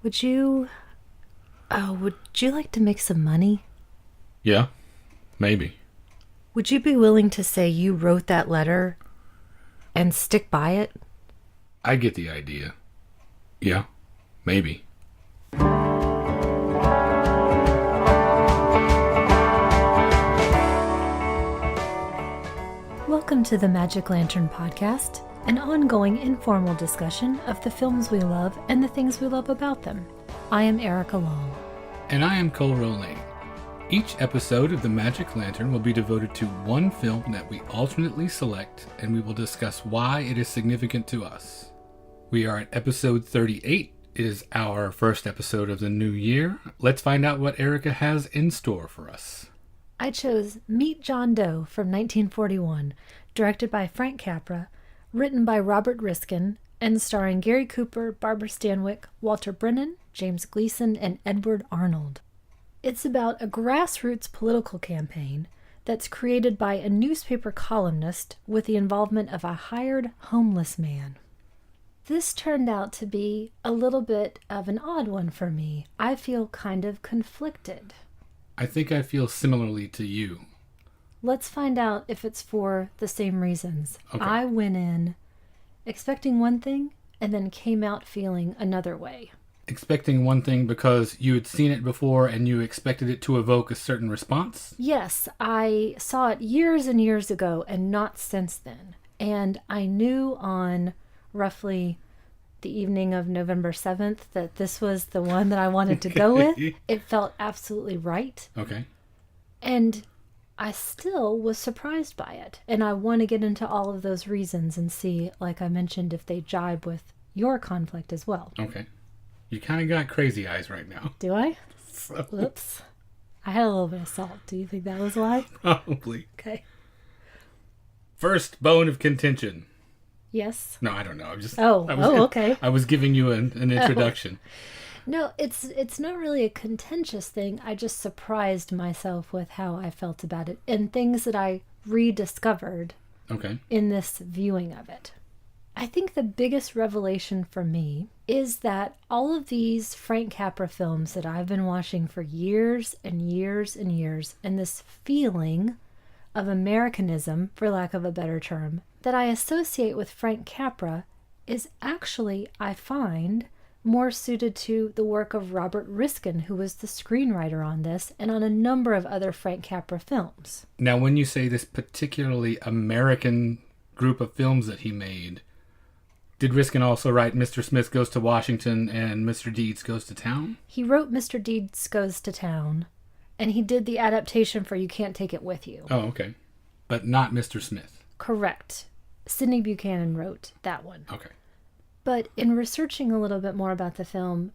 Would you, would you like to make some money? Yeah, maybe. Would you be willing to say you wrote that letter and stick by it? I get the idea. Yeah, maybe. Welcome to the Magic Lantern Podcast, an ongoing informal discussion of the films we love and the things we love about them. I am Erica Long. And I am Cole Lane. Each episode of the Magic Lantern will be devoted to one film that we alternately select, and we will discuss why it is significant to us. We are at episode 38. It is our first episode of the new year. Let's find out what Erica has in store for us. I chose Meet John Doe from 1941, directed by Frank Capra, written by Robert Riskin, and starring Gary Cooper, Barbara Stanwyck, Walter Brennan, James Gleason, and Edward Arnold. It's about a grassroots political campaign that's created by a newspaper columnist with the involvement of a hired homeless man. This turned out to be a little bit of an odd one for me. I feel kind of conflicted. I think I feel similarly to you. Let's find out if it's for the same reasons. Okay. I went in expecting one thing and then came out feeling another way. Expecting one thing because you had seen it before and you expected it to evoke a certain response? Yes, I saw it years and years ago and not since then. And I knew on roughly the evening of November 7th that this was the one that I wanted to go with. It felt absolutely right. Okay. And I still was surprised by it. And I want to get into all of those reasons and see, like I mentioned, if they jibe with your conflict as well. Okay. You kind of got crazy eyes right now. Do I? So, Whoops. I had a little bit of salt. Do you think that was why? probably. Okay. First bone of contention. Yes. No, I don't know. I'm just. Okay. I was giving you an introduction. No, it's not really a contentious thing. I just surprised myself with how I felt about it and things that I rediscovered Okay. in this viewing of it. I think the biggest revelation for me is that all of these Frank Capra films that I've been watching for years and years and years, and this feeling of Americanism, for lack of a better term, that I associate with Frank Capra is actually, I find, more suited to the work of Robert Riskin, who was the screenwriter on this and on a number of other Frank Capra films. Now, when you say this particularly American group of films that he made, did Riskin also write Mr. Smith Goes to Washington and Mr. Deeds Goes to Town? He wrote Mr. Deeds Goes to Town, and he did the adaptation for You Can't Take It With You. Oh, okay. But not Mr. Smith. Correct. Sidney Buchanan wrote that one. Okay. But in researching a little bit more about the film,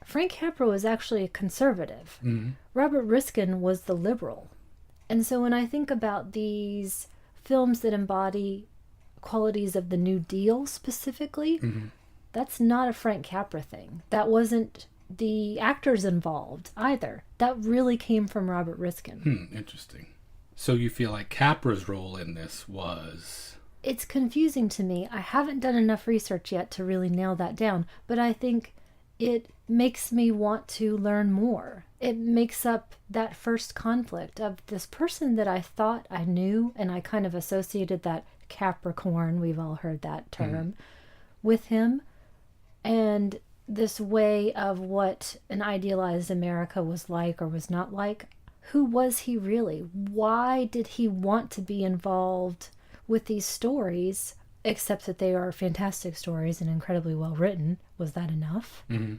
Frank Capra was actually a conservative. Mm-hmm. Robert Riskin was the liberal. And so when I think about these films that embody qualities of the New Deal specifically, Mm-hmm. that's not a Frank Capra thing. That wasn't the actors involved either. That really came from Robert Riskin. Interesting. So you feel like Capra's role in this was... It's confusing to me. I haven't done enough research yet to really nail that down, but I think it makes me want to learn more. It makes up that first conflict of this person that I thought I knew, and I kind of associated that Capricorn, we've all heard that term, with him, and this way of what an idealized America was like or was not like. Who was he really? Why did he want to be involved with these stories, except that they are fantastic stories and incredibly well written? Was that enough? Mm-hmm.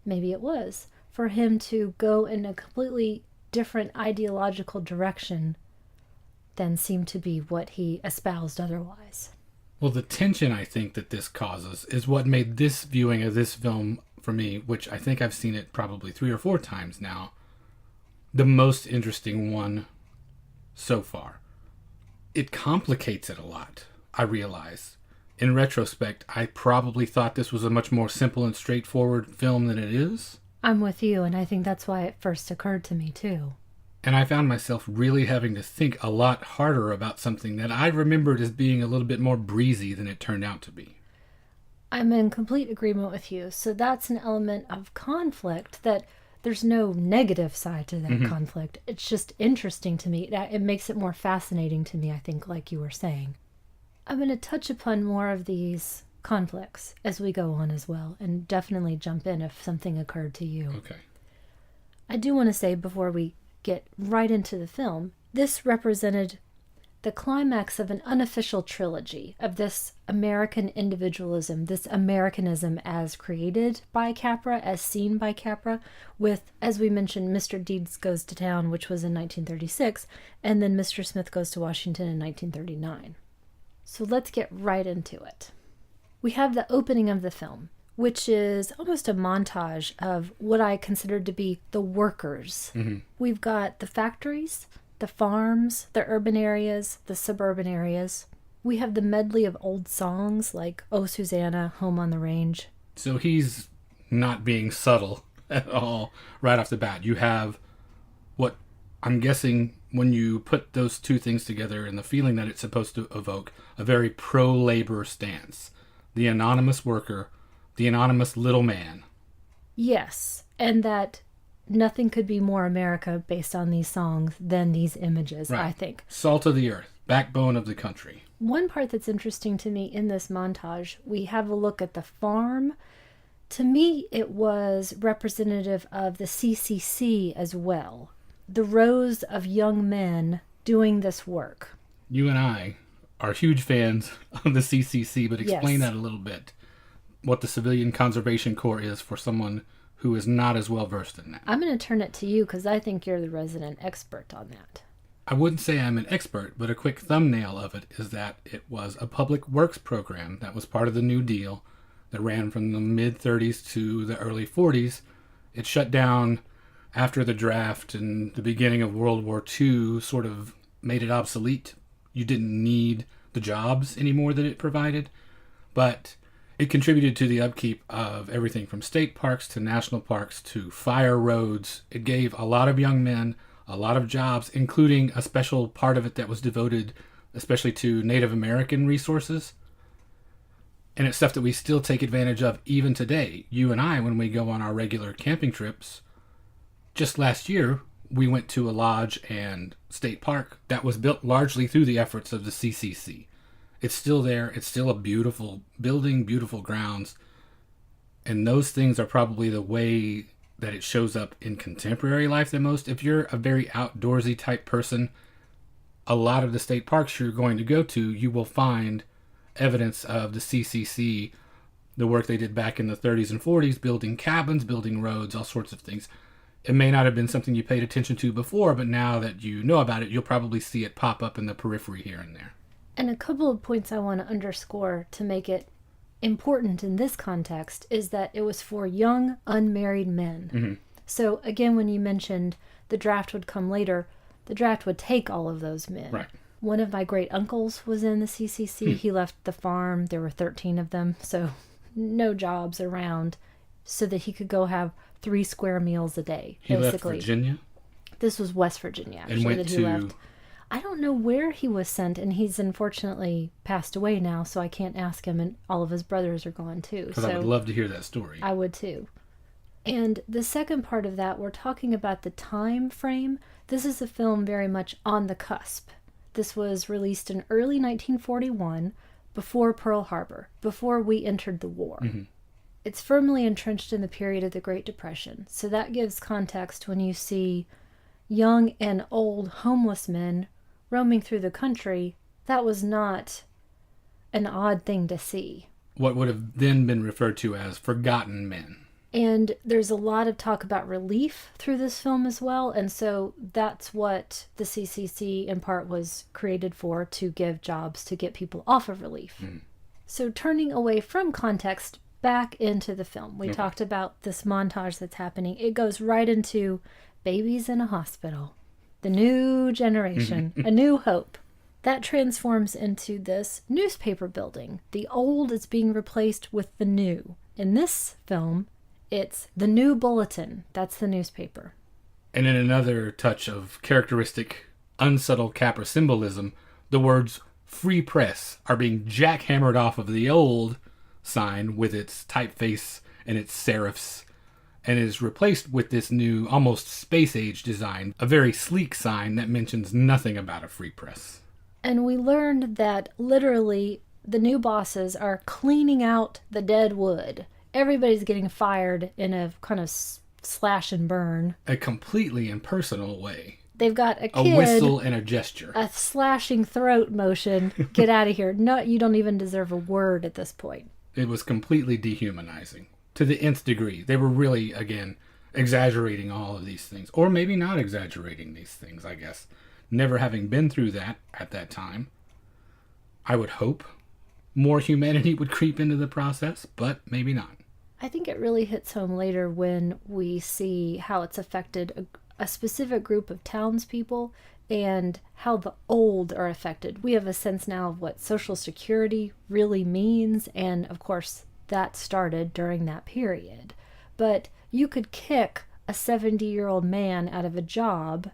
Maybe it was. For him to go in a completely different ideological direction than seemed to be what he espoused otherwise. Well, the tension I think that this causes is what made this viewing of this film for me, which I think I've seen it probably 3 or 4 times now, the most interesting one so far. It complicates it a lot, I realize. In retrospect, I probably thought this was a much more simple and straightforward film than it is. I'm with you, and I think that's why it first occurred to me, too. And I found myself really having to think a lot harder about something that I remembered as being a little bit more breezy than it turned out to be. I'm in complete agreement with you. So that's an element of conflict that there's no negative side to that conflict. It's just interesting to me. It makes it more fascinating to me, I think, like you were saying. I'm going to touch upon more of these conflicts as we go on as well, and definitely jump in if something occurred to you. Okay. I do want to say before we get right into the film, this represented the climax of an unofficial trilogy of this American individualism, this Americanism as created by Capra, as seen by Capra, with, as we mentioned, Mr. Deeds Goes to Town, which was in 1936, and then Mr. Smith Goes to Washington in 1939. So let's get right into it. We have the opening of the film, which is almost a montage of what I consider to be the workers. We've got the factories, the farms, the urban areas, the suburban areas. We have the medley of old songs like Oh Susanna, Home on the Range. So he's not being subtle at all right off the bat. You have what I'm guessing when you put those two things together and the feeling that it's supposed to evoke, a very pro-labor stance. The anonymous worker, the anonymous little man. Yes, and that nothing could be more America based on these songs than these images, Right. I think. Salt of the earth, backbone of the country. One part that's interesting to me in this montage, we have a look at the farm. To me, it was representative of the CCC as well. The rows of young men doing this work. You and I are huge fans of the CCC, but explain Yes. that a little bit. What the Civilian Conservation Corps is for someone who is not as well versed in that. I'm going to turn it to you because I think you're the resident expert on that. I wouldn't say I'm an expert, but a quick thumbnail of it is that it was a public works program that was part of the New Deal that ran from the mid-30s to the early 40s. It shut down after the draft and the beginning of World War II sort of made it obsolete. You didn't need the jobs anymore that it provided, but it contributed to the upkeep of everything from state parks to national parks to fire roads. It gave a lot of young men a lot of jobs, including a special part of it that was devoted especially to Native American resources. And it's stuff that we still take advantage of even today. You and I, when we go on our regular camping trips, just last year, we went to a lodge and state park that was built largely through the efforts of the CCC. It's still there. It's still a beautiful building, beautiful grounds. And those things are probably the way that it shows up in contemporary life the most. If you're a very outdoorsy type person, a lot of the state parks you're going to go to, you will find evidence of the CCC, the work they did back in the 30s and 40s, building cabins, building roads, all sorts of things. It may not have been something you paid attention to before, but now that you know about it, you'll probably see it pop up in the periphery here and there. And a couple of points I want to underscore to make it important in this context is that it was for young, unmarried men. So again, when you mentioned the draft would come later, the draft would take all of those men. Right. One of my great uncles was in the CCC. He left the farm. There were 13 of them, so no jobs around, so that he could go have 3 square meals a day, He basically. left Virginia This was West Virginia, actually, and went that he to... left. I don't know where he was sent, and he's unfortunately passed away now, so I can't ask him, and all of his brothers are gone too. Because So I would love to hear that story. I would too. And the second part of that, we're talking about the time frame. This is a film very much on the cusp. This was released in early 1941, before Pearl Harbor, before we entered the war. It's firmly entrenched in the period of the Great Depression, so that gives context when you see young and old homeless men roaming through the country. That was not an odd thing to see. What would have then been referred to as forgotten men. And there's a lot of talk about relief through this film as well. And so that's what the CCC in part was created for, to give jobs, to get people off of relief. So turning away from context, back into the film. We talked about this montage that's happening. It goes right into babies in a hospital, the new generation, a new hope. That transforms into this newspaper building. The old is being replaced with the new. In this film, it's the New Bulletin. That's the newspaper. And in another touch of characteristic, unsubtle Capra symbolism, the words free press are being jackhammered off of the old sign with its typeface and its serifs, and is replaced with this new, almost space-age design, a very sleek sign that mentions nothing about a free press. And we learned that literally the new bosses are cleaning out the dead wood. Everybody's getting fired in a kind of slash and burn. A completely impersonal way. They've got a A kid, whistle and a gesture. a slashing throat motion. Get out of here. No, you don't even deserve a word at this point. It was completely dehumanizing. To the nth degree. They were really, again, exaggerating all of these things. Or maybe not exaggerating these things, I guess. Never having been through that at that time. I would hope more humanity would creep into the process, but maybe not. I think it really hits home later when we see how it's affected a specific group of townspeople and how the old are affected. We have a sense now of what Social Security really means, and of course, that started during that period. But you could kick a 70-year-old man out of a job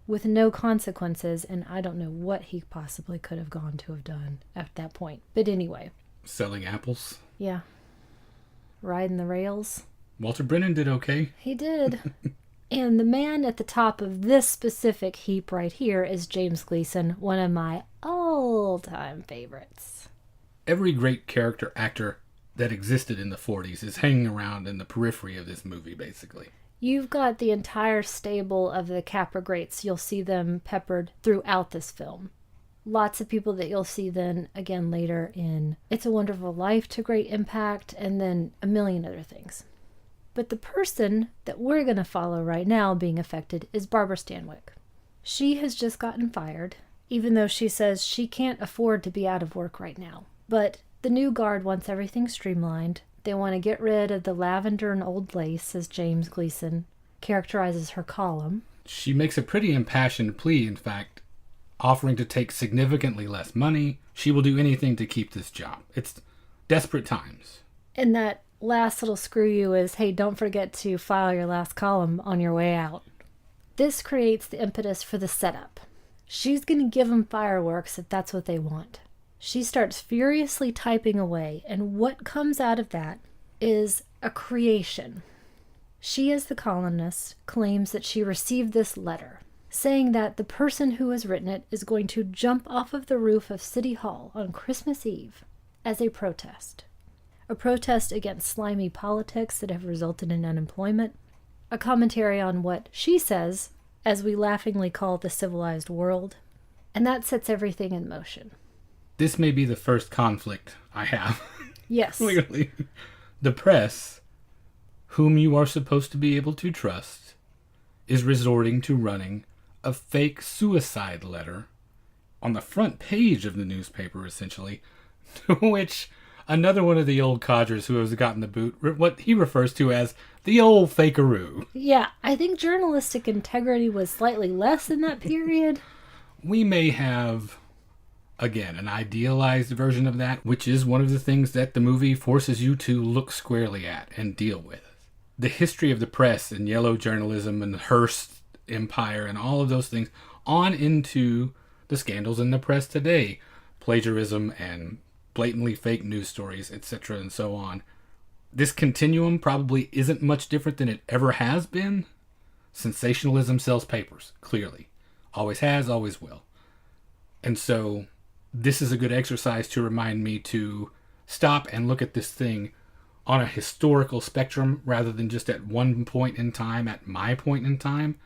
with no consequences, and I don't know what he possibly could have gone to have done at that point. But anyway. Selling apples. Yeah. Riding the rails. Walter Brennan did okay. He did. And the man at the top of this specific heap right here is James Gleason, one of my all-time favorites. Every great character actor that existed in the 40s is hanging around in the periphery of this movie, basically. You've got the entire stable of the Capra greats. You'll see them peppered throughout this film. Lots of people that you'll see then again later in It's a Wonderful Life to great impact, and then a million other things. But the person that we're going to follow right now being affected is Barbara Stanwyck. She has just gotten fired, even though she says she can't afford to be out of work right now. But the new guard wants everything streamlined. They want to get rid of the lavender and old lace, as James Gleason characterizes her column. She makes a pretty impassioned plea, in fact, offering to take significantly less money. She will do anything to keep this job. It's desperate times. And that last little screw you is, hey, don't forget to file your last column on your way out. This creates the impetus for the setup. She's going to give them fireworks if that's what they want. She starts furiously typing away, and what comes out of that is a creation. She, as the columnist, claims that she received this letter, saying that the person who has written it is going to jump off of the roof of City Hall on Christmas Eve as a protest. A protest against slimy politics that have resulted in unemployment, a commentary on what she says, as we laughingly call the civilized world, and that sets everything in motion. This may be the first conflict I have. Yes. Clearly. The press, whom you are supposed to be able to trust, is resorting to running a fake suicide letter on the front page of the newspaper, essentially, to which another one of the old codgers who has gotten the boot, what he refers to as the old fakeroo. Yeah, I think journalistic integrity was slightly less in that period. We may have, again, an idealized version of that, which is one of the things that the movie forces you to look squarely at and deal with. The history of the press and yellow journalism and the Hearst empire and all of those things on into the scandals in the press today. Plagiarism and blatantly fake news stories, etc. and so on. This continuum probably isn't much different than it ever has been. Sensationalism sells papers, clearly. Always has, always will. And so this is a good exercise to remind me to stop and look at this thing on a historical spectrum rather than just at one point in time, at my point in time.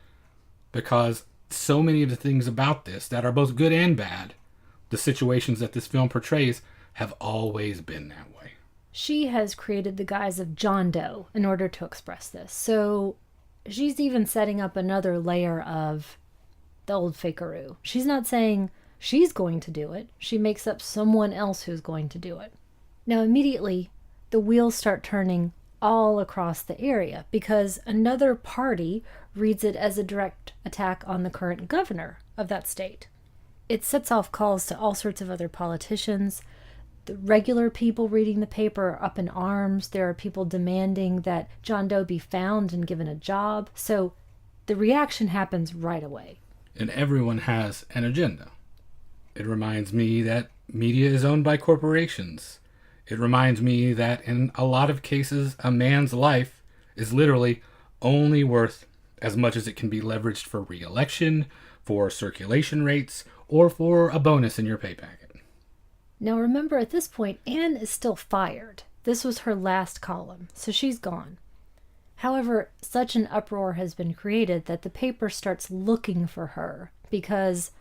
Because so many of the things about this that are both good and bad, the situations that this film portrays, have always been that way. She has created the guise of John Doe in order to express this. So she's even setting up another layer of the old fakeroo. She's not saying she's going to do it. She makes up someone else who's going to do it. Now immediately, the wheels start turning all across the area because another party reads it as a direct attack on the current governor of that state. It sets off calls to all sorts of other politicians. The regular people reading the paper are up in arms. There are people demanding that John Doe be found and given a job. So the reaction happens right away. And everyone has an agenda. It reminds me that media is owned by corporations. It reminds me that in a lot of cases, a man's life is literally only worth as much as it can be leveraged for re-election, for circulation rates, or for a bonus in your pay packet. Now remember, at this point, Anne is still fired. This was her last column, so she's gone. However, such an uproar has been created that the paper starts looking for her because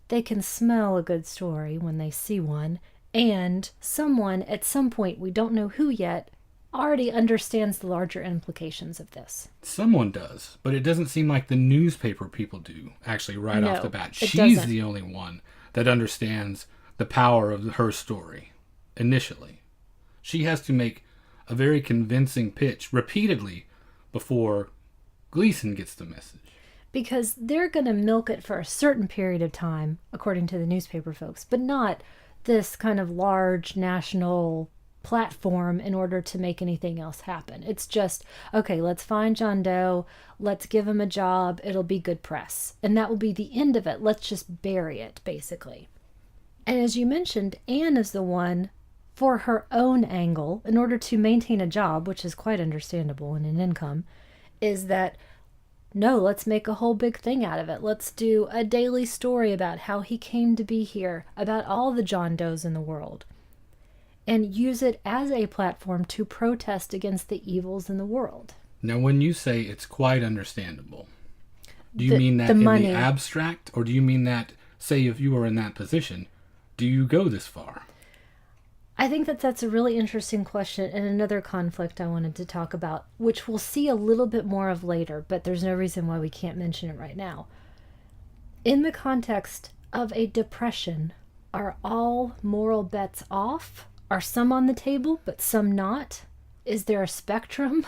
they can smell a good story when they see one, and someone at some point, we don't know who yet, already understands the larger implications of this. Someone does, but it doesn't seem like the newspaper people do, actually, right off the bat. She's doesn't. the only one that understands the power of her story, initially. She has to make a very convincing pitch repeatedly before Gleason gets the message. Because they're going to milk it for a certain period of time, according to the newspaper folks, but not this kind of large national platform in order to make anything else happen. It's just, okay, let's find John Doe, let's give him a job, it'll be good press. And that will be the end of it. Let's just bury it, basically. And as you mentioned, Anne is the one, for her own angle, in order to maintain a job, which is quite understandable and an income, is that, no, let's make a whole big thing out of it. Let's do a daily story about how he came to be here, about all the John Does in the world, and use it as a platform to protest against the evils in the world. Now, when you say it's quite understandable, do you mean that in money. the abstract, or do you mean that, say, if you were in that position, do you go this far? I think that that's a really interesting question and another conflict I wanted to talk about, which we'll see a little bit more of later, but there's no reason why we can't mention it right now. In the context of a depression, are all moral bets off? Are some on the table, but some not? Is there a spectrum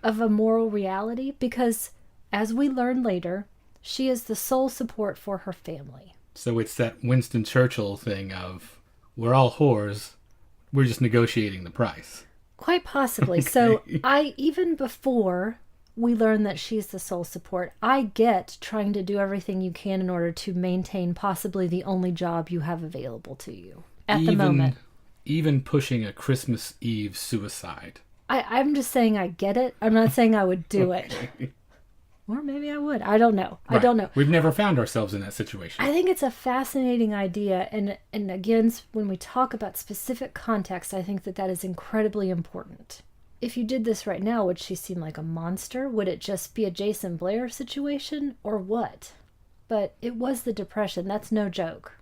of a moral reality? Because, as we learn later, she is the sole support for her family. So it's that Winston Churchill thing of, we're all whores, we're just negotiating the price. Quite possibly. Okay. So even before we learn that she's the sole support, I get trying to do everything you can in order to maintain possibly the only job you have available to you at the moment. Even pushing a Christmas Eve suicide. I'm just saying I get it. I'm not saying I would do it. Or maybe I would. I don't know. Right. I don't know. We've never found ourselves in that situation. I think it's a fascinating idea. And again, when we talk about specific context, I think that is incredibly important. If you did this right now, would she seem like a monster? Would it just be a Jason Blair situation? Or what? But it was the Depression. That's no joke.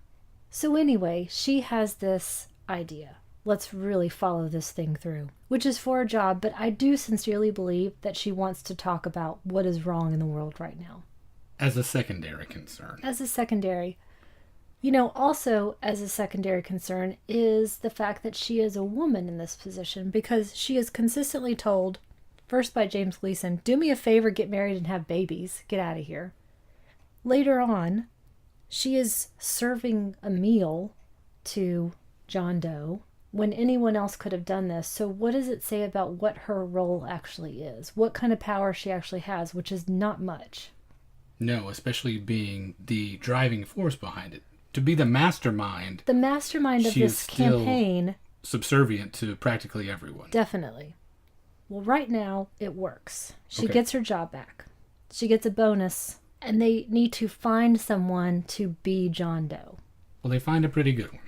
So anyway, she has this idea. Let's really follow this thing through, which is for a job, but I do sincerely believe that she wants to talk about what is wrong in the world right now. As a secondary concern. As a secondary. Also as a secondary concern is the fact that she is a woman in this position, because she is consistently told, first by James Gleason, do me a favor, get married and have babies, get out of here. Later on, she is serving a meal to John Doe when anyone else could have done this. So what does it say about what her role actually is? What kind of power she actually has, which is not much. No, especially being the driving force behind it. To be the mastermind. The mastermind of this campaign. Subservient to practically everyone. Definitely. Well, right now, it works. She gets her job back. She gets a bonus, and they need to find someone to be John Doe. Well, they find a pretty good one.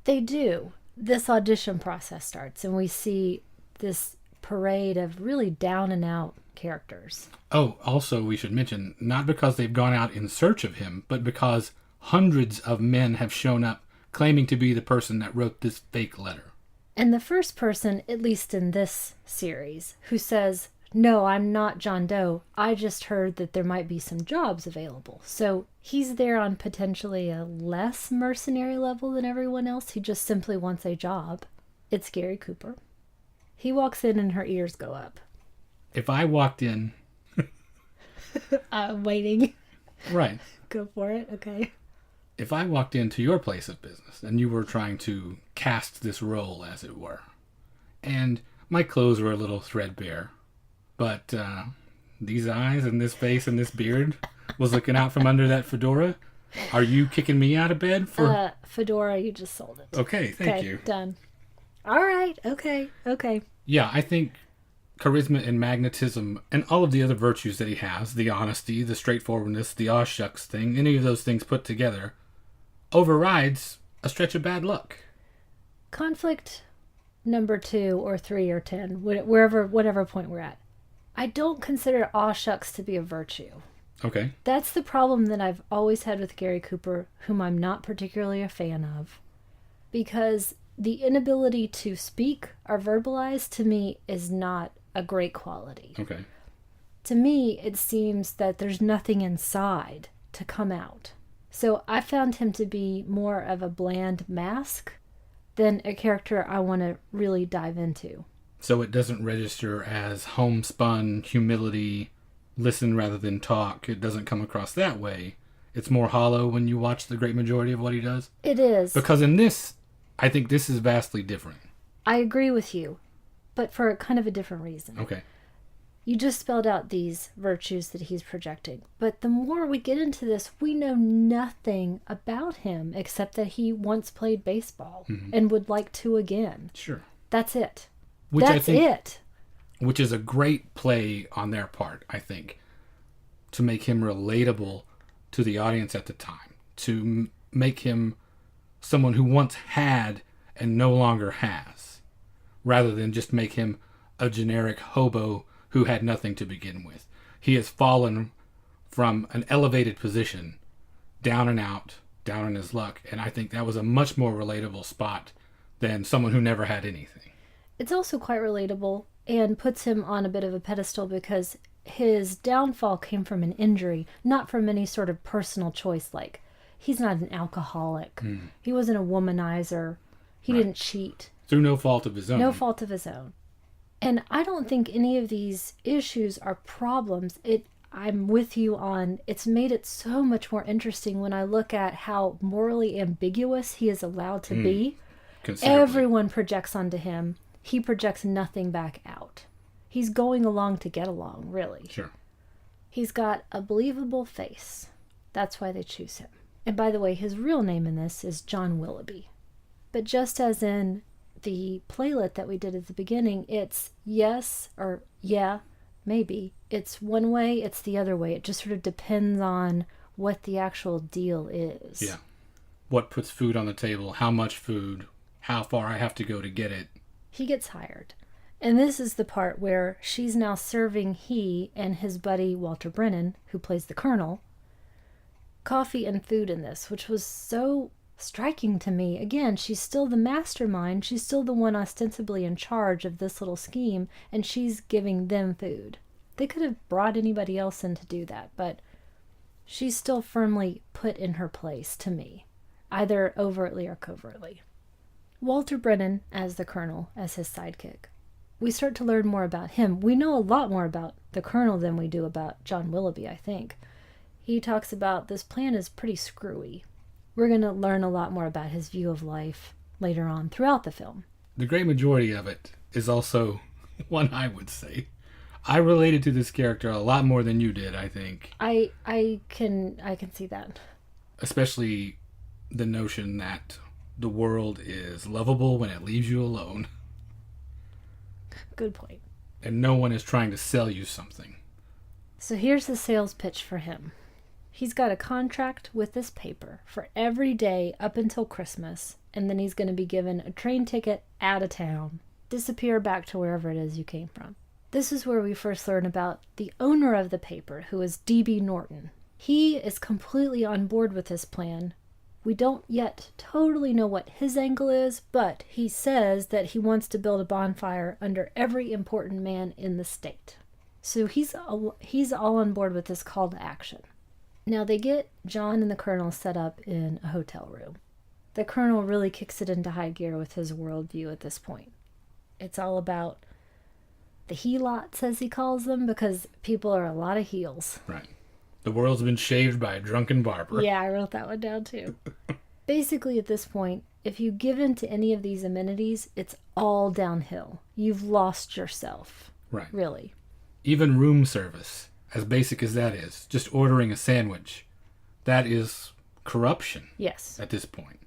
They do. This audition process starts, and we see this parade of really down and out characters. Oh, also we should mention, not because they've gone out in search of him, but because hundreds of men have shown up claiming to be the person that wrote this fake letter. And the first person, at least in this series, who says, no, I'm not John Doe, I just heard that there might be some jobs available. So he's there on potentially a less mercenary level than everyone else. He just simply wants a job. It's Gary Cooper. He walks in and her ears go up. If I walked in... Waiting. Right. Go for it, okay. If I walked into your place of business and you were trying to cast this role, as it were, and my clothes were a little threadbare, but these eyes and this face and this beard was looking out from under that fedora, are you kicking me out of bed for... Fedora, you just sold it. Okay, thank you. Done. All right. Okay. Okay. Yeah, I think charisma and magnetism and all of the other virtues that he has, the honesty, the straightforwardness, the aw shucks thing, any of those things put together, overrides a stretch of bad luck. Conflict number 2 or 3 or 10, wherever, whatever point we're at. I don't consider aw shucks to be a virtue. Okay. That's the problem that I've always had with Gary Cooper, whom I'm not particularly a fan of. Because the inability to speak or verbalize, to me, is not a great quality. Okay. To me, it seems that there's nothing inside to come out. So I found him to be more of a bland mask than a character I want to really dive into. So it doesn't register as homespun humility, listen rather than talk. It doesn't come across that way. It's more hollow when you watch the great majority of what he does. It is. Because in this, I think this is vastly different. I agree with you, but for kind of a different reason. Okay. You just spelled out these virtues that he's projecting. But the more we get into this, we know nothing about him except that he once played baseball and would like to again. Sure. That's it. Which That's it. Which is a great play on their part, I think, to make him relatable to the audience at the time, to make him someone who once had and no longer has, rather than just make him a generic hobo who had nothing to begin with. He has fallen from an elevated position down and out, down in his luck, and I think that was a much more relatable spot than someone who never had anything. It's also quite relatable and puts him on a bit of a pedestal because his downfall came from an injury, not from any sort of personal choice. Like, he's not an alcoholic. He wasn't a womanizer. He didn't cheat. Through no fault of his own. No fault of his own. And I don't think any of these issues are problems. I'm with you on, it's made it so much more interesting when I look at how morally ambiguous he is allowed to be. Considerably. Everyone projects onto him. He projects nothing back out. He's going along to get along, really. Sure. He's got a believable face. That's why they choose him. And by the way, his real name in this is John Willoughby. But just as in the playlet that we did at the beginning, it's yes or yeah, maybe. It's one way, it's the other way. It just sort of depends on what the actual deal is. Yeah. What puts food on the table, how much food, how far I have to go to get it. He gets hired. And this is the part where she's now serving he and his buddy Walter Brennan, who plays the Colonel, coffee and food in this, which was so striking to me. Again, she's still the mastermind. She's still the one ostensibly in charge of this little scheme, and she's giving them food. They could have brought anybody else in to do that, but she's still firmly put in her place to me, either overtly or covertly. Walter Brennan as the Colonel, as his sidekick. We start to learn more about him. We know a lot more about the Colonel than we do about John Willoughby, I think. He talks about this plan is pretty screwy. We're going to learn a lot more about his view of life later on throughout the film. The great majority of it is also one I would say. I related to this character a lot more than you did, I think. I can see that. Especially the notion that the world is lovable when it leaves you alone. Good point. And no one is trying to sell you something. So here's the sales pitch for him. He's got a contract with this paper for every day up until Christmas, and then he's going to be given a train ticket out of town. Disappear back to wherever it is you came from. This is where we first learn about the owner of the paper, who is D.B. Norton. He is completely on board with this plan. We don't yet totally know what his angle is, but he says that he wants to build a bonfire under every important man in the state. So he's all on board with this call to action. Now they get John and the Colonel set up in a hotel room. The Colonel really kicks it into high gear with his worldview at this point. It's all about the he-lots, as he calls them, because people are a lot of heels. Right. The world's been shaved by a drunken barber. Yeah, I wrote that one down too. Basically, at this point, if you give in to any of these amenities, it's all downhill. You've lost yourself. Right. Really. Even room service, as basic as that is, just ordering a sandwich, that is corruption. Yes. At this point.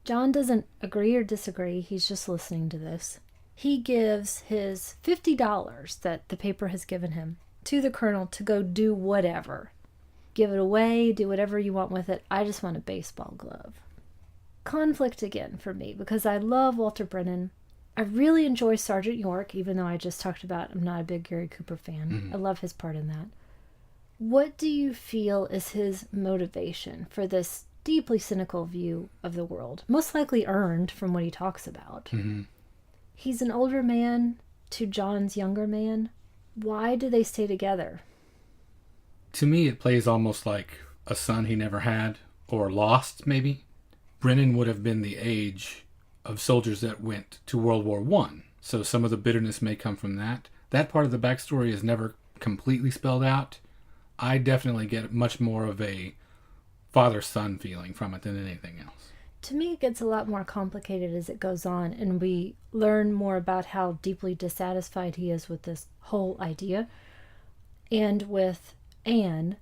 John doesn't agree or disagree. He's just listening to this. He gives his $50 that the paper has given him to the colonel to go do whatever. Give it away, do whatever you want with it. I just want a baseball glove. Conflict again for me, because I love Walter Brennan. I really enjoy Sergeant York, even though I just talked about I'm not a big Gary Cooper fan. I love his part in that. What do you feel is his motivation for this deeply cynical view of the world? Most likely earned from what he talks about. He's an older man to John's younger man. Why do they stay together? To me, it plays almost like a son he never had, or lost, maybe. Brennan would have been the age of soldiers that went to World War I, so some of the bitterness may come from that. That part of the backstory is never completely spelled out. I definitely get much more of a father-son feeling from it than anything else. To me, it gets a lot more complicated as it goes on, and we learn more about how deeply dissatisfied he is with this whole idea, and with Anne,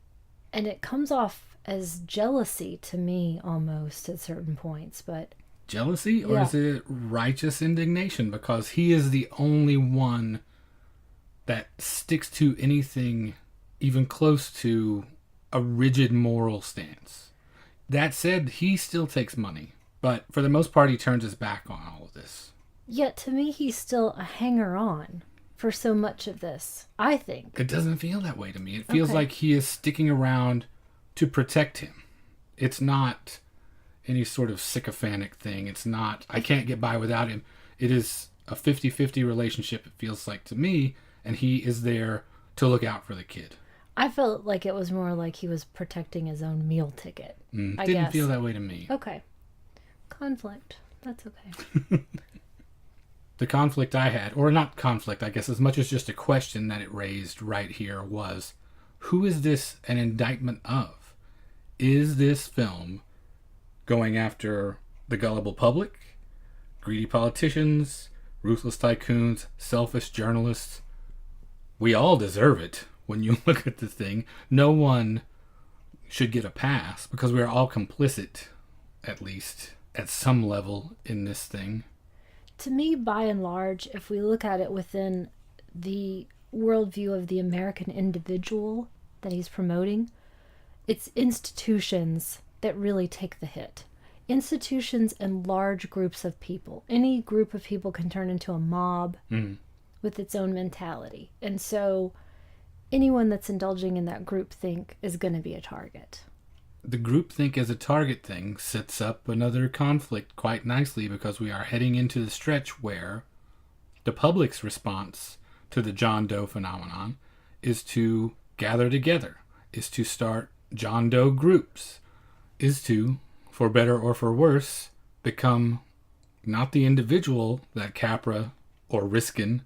and it comes off as jealousy to me almost at certain points, but... Jealousy? Or is it righteous indignation? Because he is the only one that sticks to anything even close to a rigid moral stance. That said, he still takes money, but for the most part, he turns his back on all of this. Yet to me, he's still a hanger-on for so much of this, I think. It doesn't feel that way to me. It feels like he is sticking around to protect him. It's not any sort of sycophantic thing. It's not, I can't get by without him. It is a 50-50 relationship, it feels like to me, and he is there to look out for the kid. I felt like it was more like he was protecting his own meal ticket. Didn't feel that way to me. Okay. Conflict. That's okay. The conflict I had, or not conflict, I guess, as much as just a question that it raised right here was, who is this an indictment of? Is this film going after the gullible public, greedy politicians, ruthless tycoons, selfish journalists? We all deserve it when you look at the thing. No one should get a pass because we are all complicit, at least at some level, in this thing. To me, by and large, if we look at it within the worldview of the American individual that he's promoting, it's institutions that really take the hit. Institutions and large groups of people. Any group of people can turn into a mob with its own mentality. And so anyone that's indulging in that groupthink is going to be a target. The groupthink as a target thing sets up another conflict quite nicely because we are heading into the stretch where the public's response to the John Doe phenomenon is to gather together, is to start John Doe groups, is to, for better or for worse, become not the individual that Capra or Riskin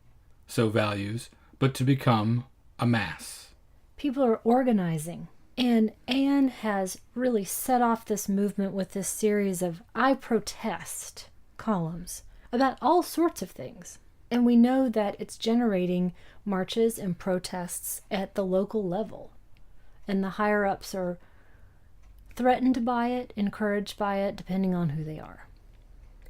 so values, but to become a mass. People are organizing. And Anne has really set off this movement with this series of I protest columns about all sorts of things. And we know that it's generating marches and protests at the local level. And the higher-ups are threatened by it, encouraged by it, depending on who they are.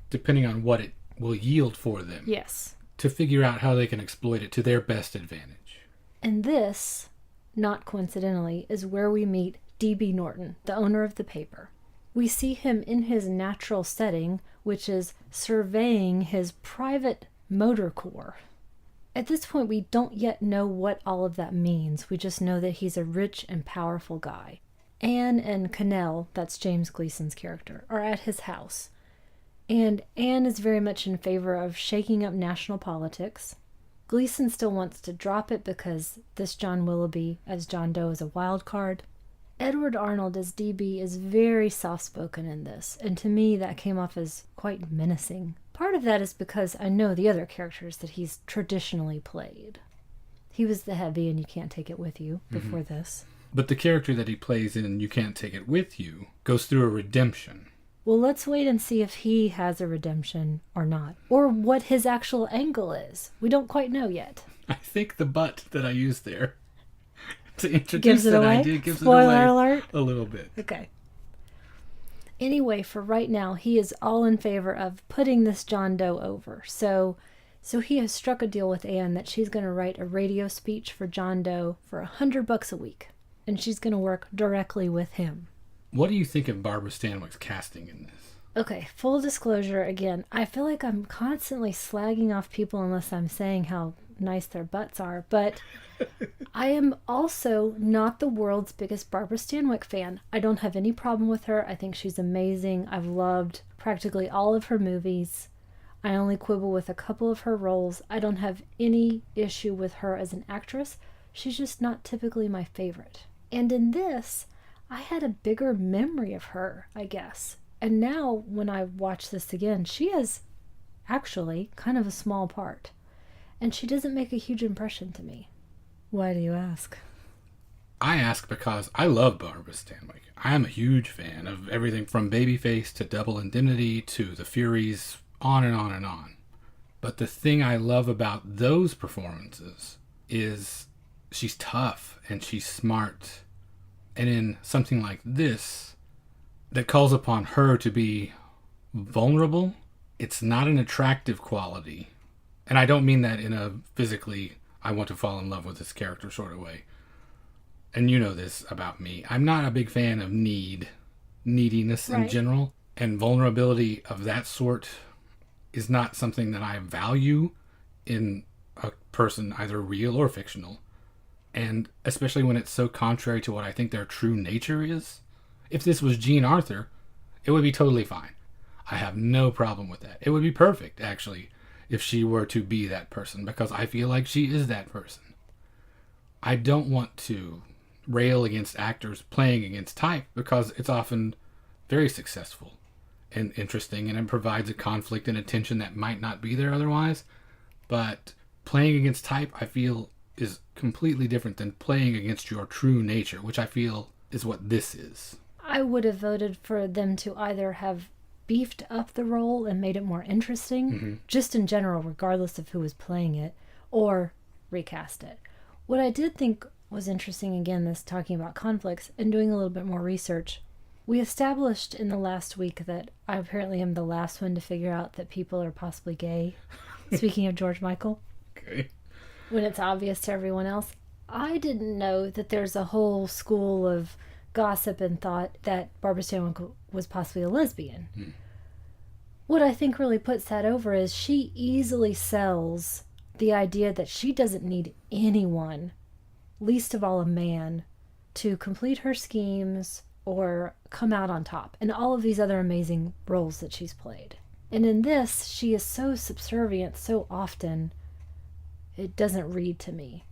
Depending on what it will yield for them. Yes. To figure out how they can exploit it to their best advantage. And this, not coincidentally, is where we meet D.B. Norton, the owner of the paper. We see him in his natural setting, which is surveying his private motor corps. At this point, we don't yet know what all of that means. We just know that he's a rich and powerful guy. Anne and Cannell, that's James Gleason's character, are at his house. And Anne is very much in favor of shaking up national politics. Gleason still wants to drop it because this John Willoughby as John Doe is a wild card. Edward Arnold as DB is very soft-spoken in this, and to me that came off as quite menacing. Part of that is because I know the other characters that he's traditionally played. He was the heavy and You Can't Take It With You before this. But the character that he plays in You Can't Take It With You goes through a redemption. Well, let's wait and see if he has a redemption or not. Or what his actual angle is. We don't quite know yet. I think the but that I used there to introduce gives it that away? idea gives Spoiler it away alert? a little bit. Okay. Anyway, for right now, he is all in favor of putting this John Doe over. So he has struck a deal with Anne that she's going to write a radio speech for John Doe for $100 a week, and she's going to work directly with him. What do you think of Barbara Stanwyck's casting in this? Okay, full disclosure again, I feel like I'm constantly slagging off people unless I'm saying how nice their butts are, but I am also not the world's biggest Barbara Stanwyck fan. I don't have any problem with her. I think she's amazing. I've loved practically all of her movies. I only quibble with a couple of her roles. I don't have any issue with her as an actress. She's just not typically my favorite. And in this, I had a bigger memory of her, I guess. And now, when I watch this again, she has actually kind of a small part. And she doesn't make a huge impression to me. Why do you ask? I ask because I love Barbara Stanwyck. I am a huge fan of everything from Babyface to Double Indemnity to The Furies, on and on and on. But the thing I love about those performances is she's tough and she's smart. And in something like this, that calls upon her to be vulnerable, it's not an attractive quality. And I don't mean that in a physically, I want to fall in love with this character sort of way. And you know this about me. I'm not a big fan of neediness in general. And vulnerability of that sort is not something that I value in a person, either real or fictional. And especially when it's so contrary to what I think their true nature is. If this was Jean Arthur, it would be totally fine. I have no problem with that. It would be perfect, actually, if she were to be that person, because I feel like she is that person. I don't want to rail against actors playing against type, because it's often very successful and interesting, and it provides a conflict and a tension that might not be there otherwise. But playing against type, I feel, is completely different than playing against your true nature, which I feel is what this is. I would have voted for them to either have beefed up the role and made it more interesting, just in general, regardless of who was playing it, or recast it. What I did think was interesting, again, this talking about conflicts and doing a little bit more research, we established in the last week that I apparently am the last one to figure out that people are possibly gay. Speaking of George Michael. Okay. When it's obvious to everyone else. I didn't know that there's a whole school of gossip and thought that Barbara Stanwyck was possibly a lesbian. What I think really puts that over is she easily sells the idea that she doesn't need anyone, least of all a man, to complete her schemes or come out on top, and all of these other amazing roles that she's played. And in this, she is so subservient so often, it doesn't read to me.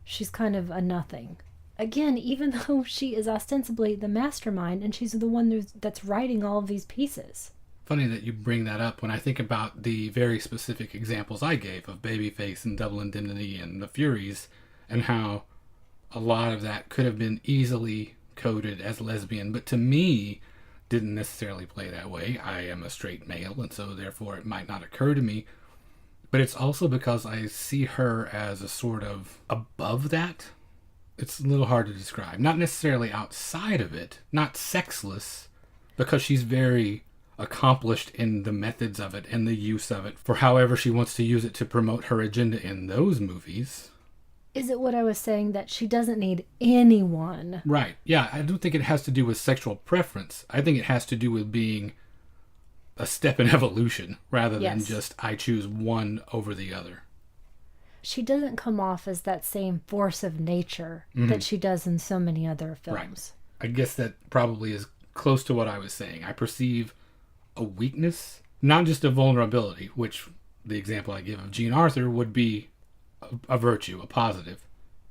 She's kind of a nothing. Again, even though she is ostensibly the mastermind and she's the one that's writing all of these pieces. Funny that you bring that up when I think about the very specific examples I gave of Babyface and Double Indemnity and The Furies, and how a lot of that could have been easily coded as lesbian, but to me didn't necessarily play that way. I am a straight male, and so therefore it might not occur to me. But it's also because I see her as a sort of above that. It's a little hard to describe. Not necessarily outside of it, not sexless, because she's very accomplished in the methods of it and the use of it for however she wants to use it to promote her agenda in those movies. Is it what I was saying, that she doesn't need anyone? Right. Yeah, I don't think it has to do with sexual preference. I think it has to do with being a step in evolution rather than just I choose one over the other. She doesn't come off as that same force of nature that she does in so many other films. Right. I guess that probably is close to what I was saying. I perceive a weakness, not just a vulnerability, which the example I give of Jean Arthur would be a virtue, a positive.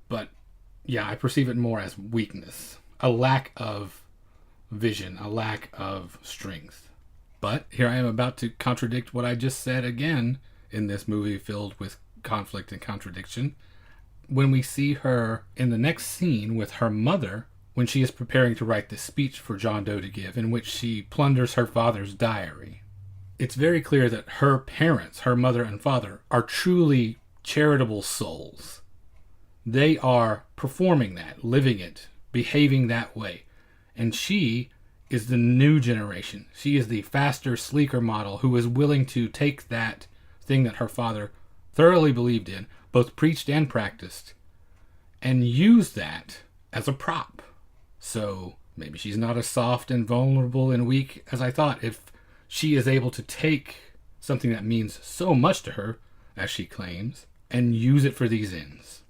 But yeah, I perceive it more as weakness, a lack of vision, a lack of strength. But here I am about to contradict what I just said again in this movie filled with conflict and contradiction. When we see her in the next scene with her mother, when she is preparing to write this speech for John Doe to give, in which she plunders her father's diary, it's very clear that her parents, her mother and father, are truly charitable souls. They are performing that, living it, behaving that way. And she is the new generation. She is the faster, sleeker model who is willing to take that thing that her father thoroughly believed in, both preached and practiced, and use that as a prop. So maybe she's not as soft and vulnerable and weak as I thought if she is able to take something that means so much to her, as she claims, and use it for these ends.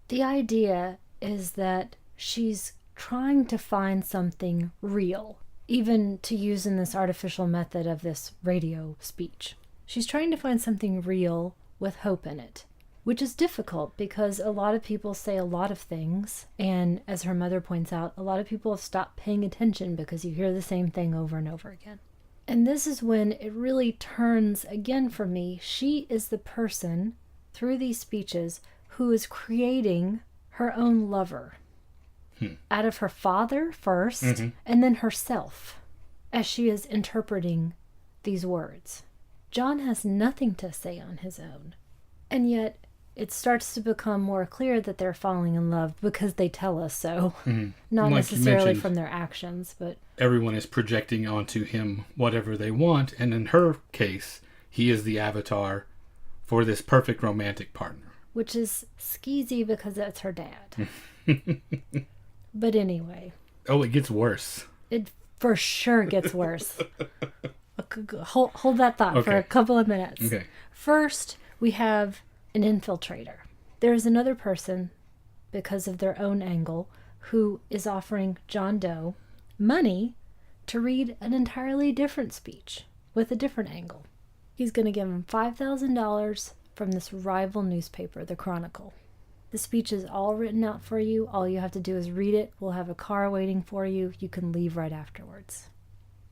The idea is that she's trying to find something real, even to use in this artificial method of this radio speech. She's trying to find something real with hope in it, which is difficult because a lot of people say a lot of things, and as her mother points out, a lot of people have stopped paying attention because you hear the same thing over and over again. And this is when it really turns again for me. She is the person, through these speeches, who is creating her own lover. Out of her father first, and then herself, as she is interpreting these words. John has nothing to say on his own. And yet, it starts to become more clear that they're falling in love because they tell us so. Not Like necessarily from their actions, but... Everyone is projecting onto him whatever they want, and in her case, he is the avatar for this perfect romantic partner. Which is skeezy because that's her dad. But anyway. Oh, it gets worse. It for sure gets worse. Hold that thought for a couple of minutes. Okay. First, we have an infiltrator. There is another person, because of their own angle, who is offering John Doe money to read an entirely different speech with a different angle. He's going to give him $5,000 from this rival newspaper, the Chronicle. The speech is all written out for you. All you have to do is read it. We'll have a car waiting for you. You can leave right afterwards.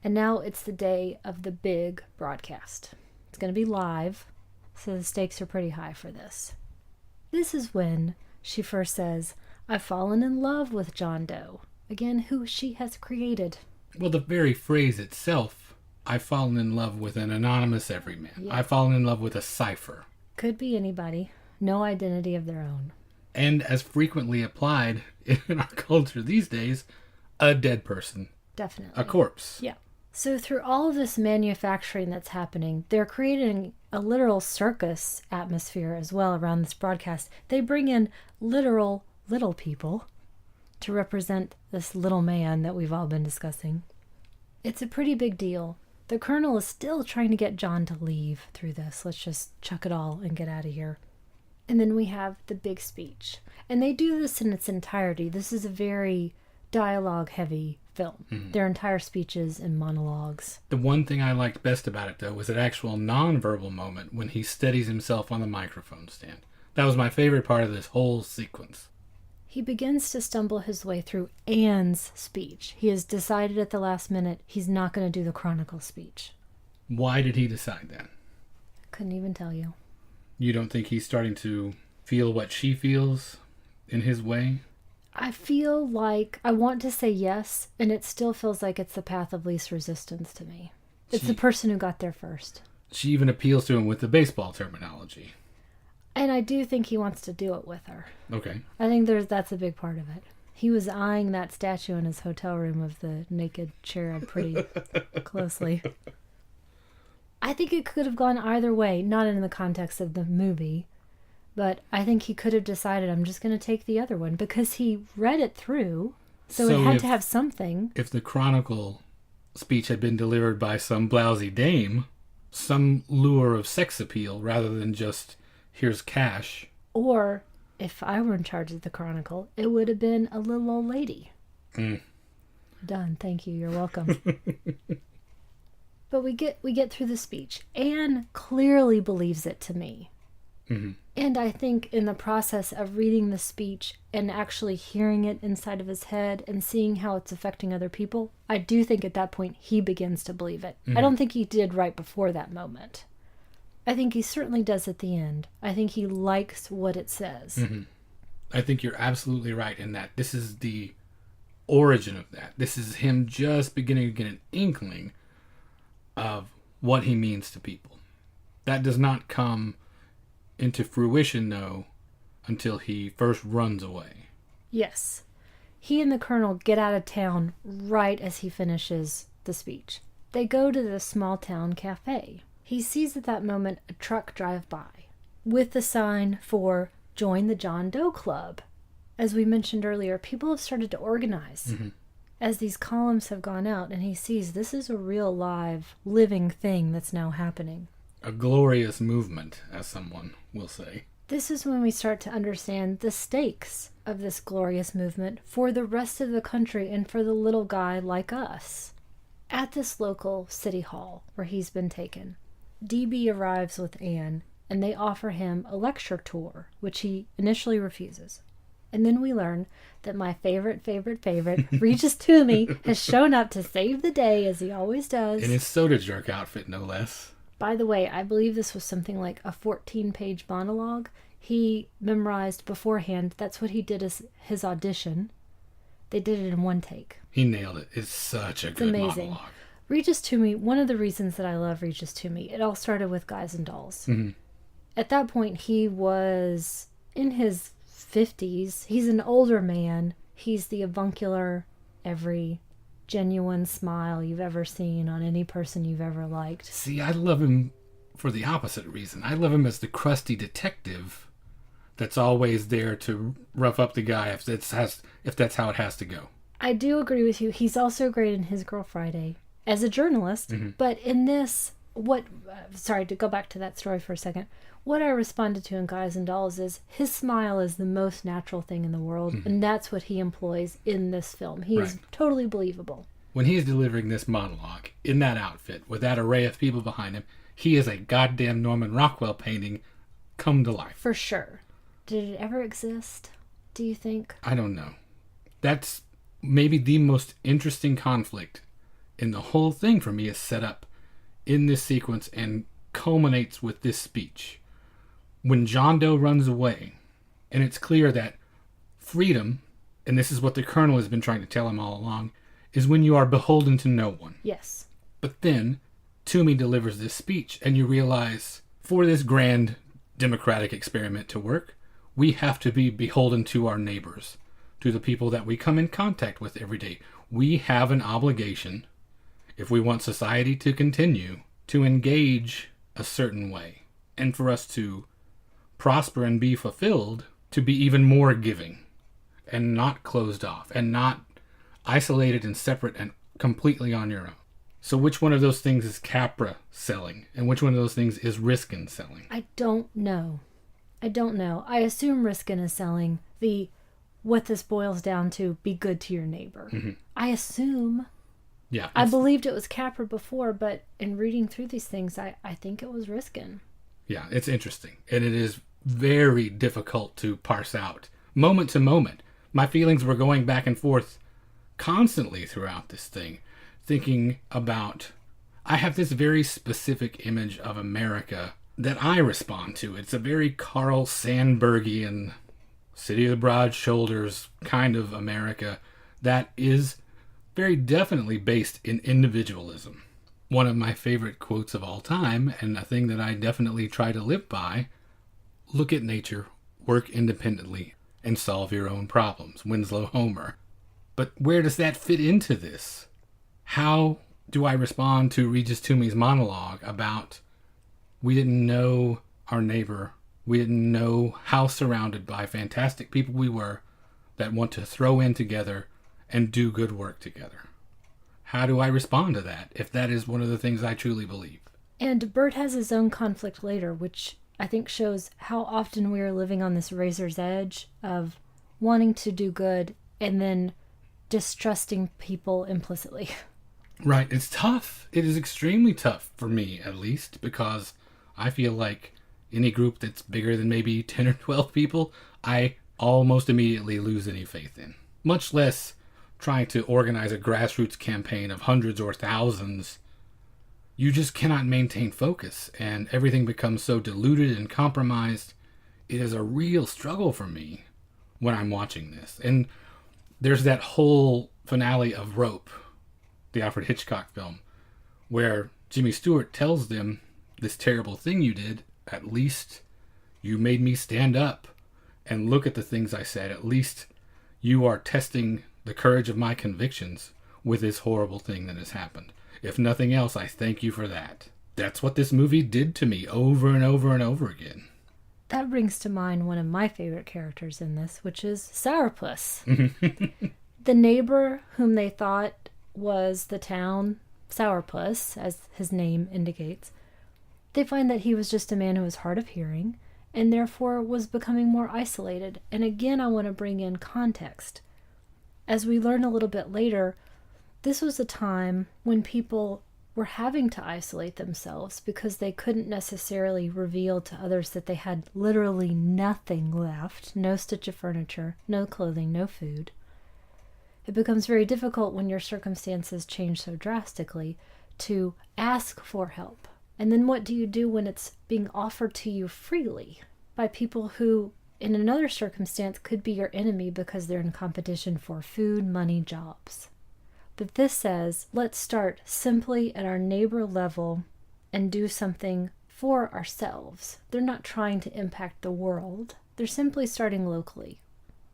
And now it's the day of the big broadcast. It's going to be live, so the stakes are pretty high for this. This is when she first says, I've fallen in love with John Doe. Again, who she has created. Well, the very phrase itself, I've fallen in love with an anonymous everyman. Yeah. I've fallen in love with a cipher. Could be anybody. No identity of their own. And as frequently applied in our culture these days, a dead person. Definitely. A corpse. Yeah. So through all of this manufacturing that's happening, they're creating a literal circus atmosphere as well around this broadcast. They bring in literal little people to represent this little man that we've all been discussing. It's a pretty big deal. The Colonel is still trying to get John to leave through this. Let's just chuck it all and get out of here. And then we have the big speech. And they do this in its entirety. This is a very dialogue-heavy film. Their entire speeches and monologues. The one thing I liked best about it, though, was an actual non-verbal moment when he steadies himself on the microphone stand. That was my favorite part of this whole sequence. He begins to stumble his way through Anne's speech. He has decided at the last minute he's not going to do the Chronicle speech. Why did he decide that? Couldn't even tell you. You don't think he's starting to feel what she feels in his way? I feel like I want to say yes, and it still feels like it's the path of least resistance to me. It's the person who got there first. She even appeals to him with the baseball terminology. And I do think he wants to do it with her. Okay. I think that's a big part of it. He was eyeing that statue in his hotel room of the naked cherub pretty closely. I think it could have gone either way, not in the context of the movie, but I think he could have decided, I'm just going to take the other one, because he read it through, so it had to have something. If the Chronicle speech had been delivered by some blousy dame, some lure of sex appeal rather than just, here's cash. Or, if I were in charge of the Chronicle, it would have been a little old lady. Done. Thank you. You're welcome. But we get through the speech. Anne clearly believes it to me. And I think in the process of reading the speech and actually hearing it inside of his head and seeing how it's affecting other people, I do think at that point he begins to believe it. I don't think he did right before that moment. I think he certainly does at the end. I think he likes what it says. I think you're absolutely right in that. This is the origin of that. This is him just beginning to get an inkling of what he means to people. That does not come into fruition, though, until he first runs away. Yes. He and the colonel get out of town right as he finishes the speech. They go to the small town cafe. He sees at that moment a truck drive by with the sign for Join the John Doe Club. As we mentioned earlier, people have started to organize as these columns have gone out, and he sees this is a real live, living thing that's now happening. A glorious movement, as someone will say. This is when we start to understand the stakes of this glorious movement for the rest of the country and for the little guy like us. At this local city hall where he's been taken, DB arrives with Anne, and they offer him a lecture tour, which he initially refuses. And then we learn that my favorite, Regis Toomey, has shown up to save the day, as he always does. In his soda jerk outfit, no less. By the way, I believe this was something like a 14-page monologue he memorized beforehand. That's what he did as his audition. They did it in one take. He nailed it. It's such a good amazing. monologue. Regis Toomey, one of the reasons that I love Regis Toomey, it all started with Guys and Dolls. Mm-hmm. At that point, he was in his 50s. He's an older man. He's the avuncular, every genuine smile you've ever seen on any person you've ever liked. See, I love him for the opposite reason. I love him as the crusty detective that's always there to rough up the guy if that's how it has to go. I do agree with you. He's also great in His Girl Friday as a journalist, but in this, sorry to go back to that story for a second. What I responded to in Guys and Dolls is his smile is the most natural thing in the world, and that's what he employs in this film. He is totally believable. When he's delivering this monologue in that outfit with that array of people behind him, he is a goddamn Norman Rockwell painting come to life. For sure. Did it ever exist, do you think? I don't know. That's maybe the most interesting conflict in the whole thing for me is set up in this sequence and culminates with this speech. When John Doe runs away, and it's clear that freedom, and this is what the Colonel has been trying to tell him all along, is when you are beholden to no one. Yes. But then Toomey delivers this speech, and you realize for this grand democratic experiment to work, we have to be beholden to our neighbors, to the people that we come in contact with every day. We have an obligation, if we want society to continue, to engage a certain way, and for us to prosper and be fulfilled, to be even more giving and not closed off and not isolated and separate and completely on your own. So which one of those things is Capra selling and which one of those things is Riskin selling? I don't know. I assume Riskin is selling the what this boils down to, be good to your neighbor. I assume. Yeah. I believed it was Capra before, but in reading through these things, I think it was Riskin. Yeah, it's interesting. And it is very difficult to parse out. Moment to moment. My feelings were going back and forth constantly throughout this thing, thinking about, I have this very specific image of America that I respond to. It's a very Carl Sandburgian, City of the Broad Shoulders kind of America that is very definitely based in individualism. One of my favorite quotes of all time, and a thing that I definitely try to live by, look at nature, work independently, and solve your own problems. Winslow Homer. But where does that fit into this? How do I respond to Regis Toomey's monologue about we didn't know our neighbor, we didn't know how surrounded by fantastic people we were that want to throw in together and do good work together? How do I respond to that if that is one of the things I truly believe? And Bert has his own conflict later, which I think shows how often we are living on this razor's edge of wanting to do good and then distrusting people implicitly. Right. It's tough. It is extremely tough for me, at least, because I feel like any group that's bigger than maybe 10 or 12 people, I almost immediately lose any faith in. Much less trying to organize a grassroots campaign of hundreds or thousands. You just cannot maintain focus, and everything becomes so diluted and compromised. It is a real struggle for me when I'm watching this. And there's that whole finale of Rope, the Alfred Hitchcock film, where Jimmy Stewart tells them, this terrible thing you did, at least you made me stand up and look at the things I said. At least You are testing the courage of my convictions with this horrible thing that has happened. If nothing else, I thank you for that. That's what this movie did to me over and over and over again. That brings to mind one of my favorite characters in this, which is Sourpuss. The neighbor whom they thought was the town Sourpuss, as his name indicates, they find that he was just a man who was hard of hearing and therefore was becoming more isolated. And again, I want to bring in context. As we learn a little bit later, this was a time when people were having to isolate themselves because they couldn't necessarily reveal to others that they had literally nothing left, no stitch of furniture, no clothing, no food. It becomes very difficult when your circumstances change so drastically to ask for help. And then what do you do when it's being offered to you freely by people who, in another circumstance, could be your enemy because they're in competition for food, money, jobs? But this says, let's start simply at our neighbor level and do something for ourselves. They're not trying to impact the world. They're simply starting locally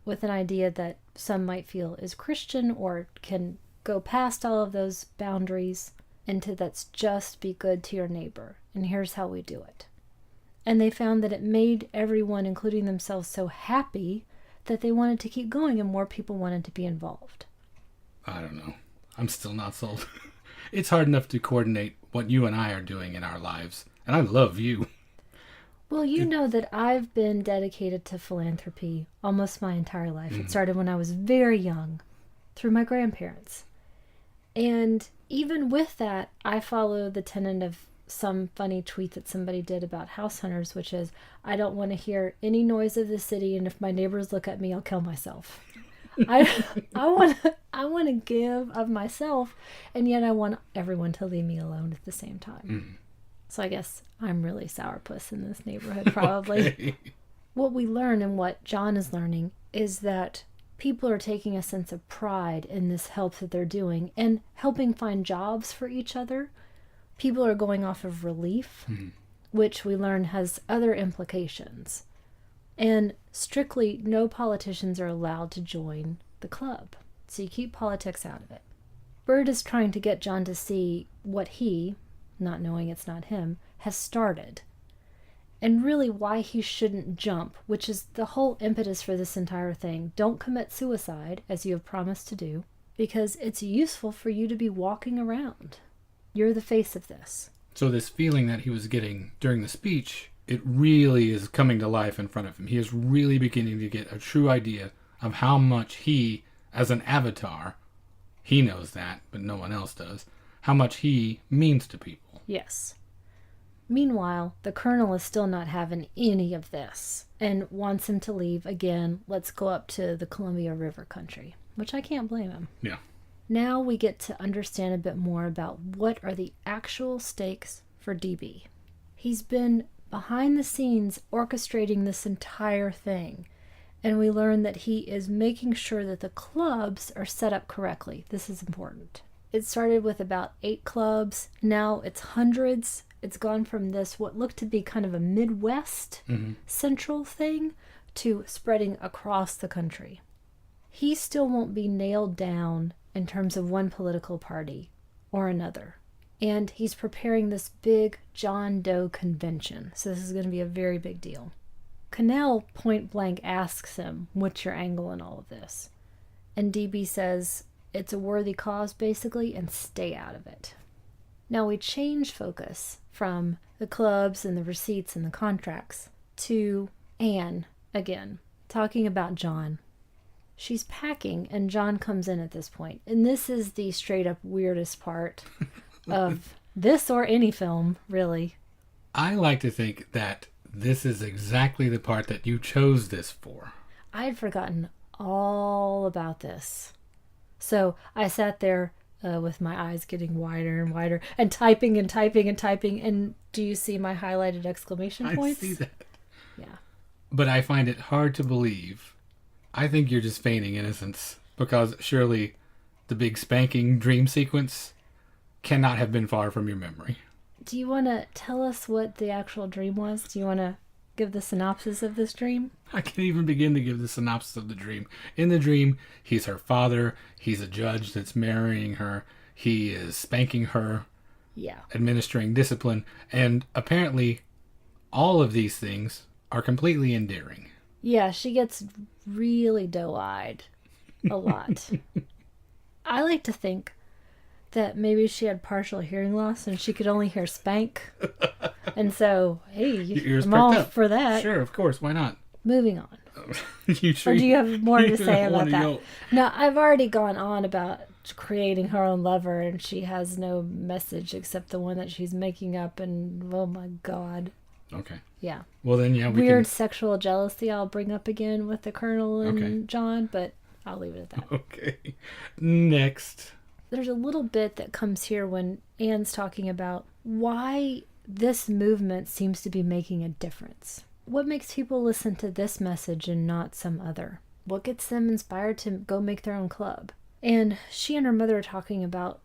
with an idea that some might feel is Christian or can go past all of those boundaries into that's just be good to your neighbor. And here's how we do it. And they found that it made everyone, including themselves, so happy that they wanted to keep going and more people wanted to be involved. I don't know. I'm still not sold. It's hard enough to coordinate what you and I are doing in our lives. And I love you. Well, you know that I've been dedicated to philanthropy almost my entire life. It started when I was very young through my grandparents. And even with that, I follow the tenet of some funny tweet that somebody did about house hunters, which is, I don't want to hear any noise of the city, and if my neighbors look at me, I'll kill myself. I want to give of myself, and yet I want everyone to leave me alone at the same time. So I guess I'm really Sourpuss in this neighborhood, probably. Okay. What we learn and what John is learning is that people are taking a sense of pride in this help that they're doing and helping find jobs for each other. People are going off of relief, which we learn has other implications. And strictly, no politicians are allowed to join the club. So you keep politics out of it. Bird is trying to get John to see what he, not knowing it's not him, has started. And really why he shouldn't jump, which is the whole impetus for this entire thing. Don't commit suicide, as you have promised to do, because it's useful for you to be walking around. You're the face of this. So this feeling that he was getting during the speech, it really is coming to life in front of him. He is really beginning to get a true idea of how much he, as an avatar, he knows that, but no one else does, how much he means to people. Yes. Meanwhile, the colonel is still not having any of this and wants him to leave again. Let's go up to the Columbia River country, which I can't blame him. Yeah. Now we get to understand a bit more about what are the actual stakes for DB. He's been behind the scenes orchestrating this entire thing, and we learn that he is making sure that the clubs are set up correctly. This is important. It started with about 8 clubs. Now it's hundreds. It's gone from this, what looked to be kind of a Midwest central thing, to spreading across the country. He still won't be nailed down in terms of one political party or another. And he's preparing this big John Doe convention. So this is going to be a very big deal. Cannell point blank asks him, what's your angle in all of this? And DB says, it's a worthy cause, basically, and stay out of it. Now we change focus from the clubs and the receipts and the contracts to Anne again, talking about John. She's packing, and John comes in at this point. And this is the straight up weirdest part of this or any film, really. I like to think that this is exactly the part that you chose this for. I had forgotten all about this. So I sat there with my eyes getting wider and wider and typing and typing and typing. And do you see my highlighted exclamation points? I see that. Yeah. But I find it hard to believe. I think you're just feigning innocence, because surely the big spanking dream sequence cannot have been far from your memory. Do you want to tell us what the actual dream was? Do you want to give the synopsis of this dream? I can't even begin to give the synopsis of the dream. In the dream, he's her father. He's a judge that's marrying her. He is spanking her, Yeah. administering discipline. And apparently, all of these things are completely endearing. Yeah, she gets really doe-eyed a lot. I like to think that maybe she had partial hearing loss and she could only hear spank. And so, hey, Your ears I'm perked all up. for that. Sure, of course. Why not? Moving on. You sure Or do you have more to say about wanna that? go- No, I've already gone on about creating her own lover, and she has no message except the one that she's making up, and oh my god. Okay. Yeah. Well, then, yeah, we Weird sexual jealousy I'll bring up again with the Colonel and Okay. John, but I'll leave it at that. can... Okay. Next. There's a little bit that comes here when Anne's talking about why this movement seems to be making a difference. What makes people listen to this message and not some other? What gets them inspired to go make their own club? And she and her mother are talking about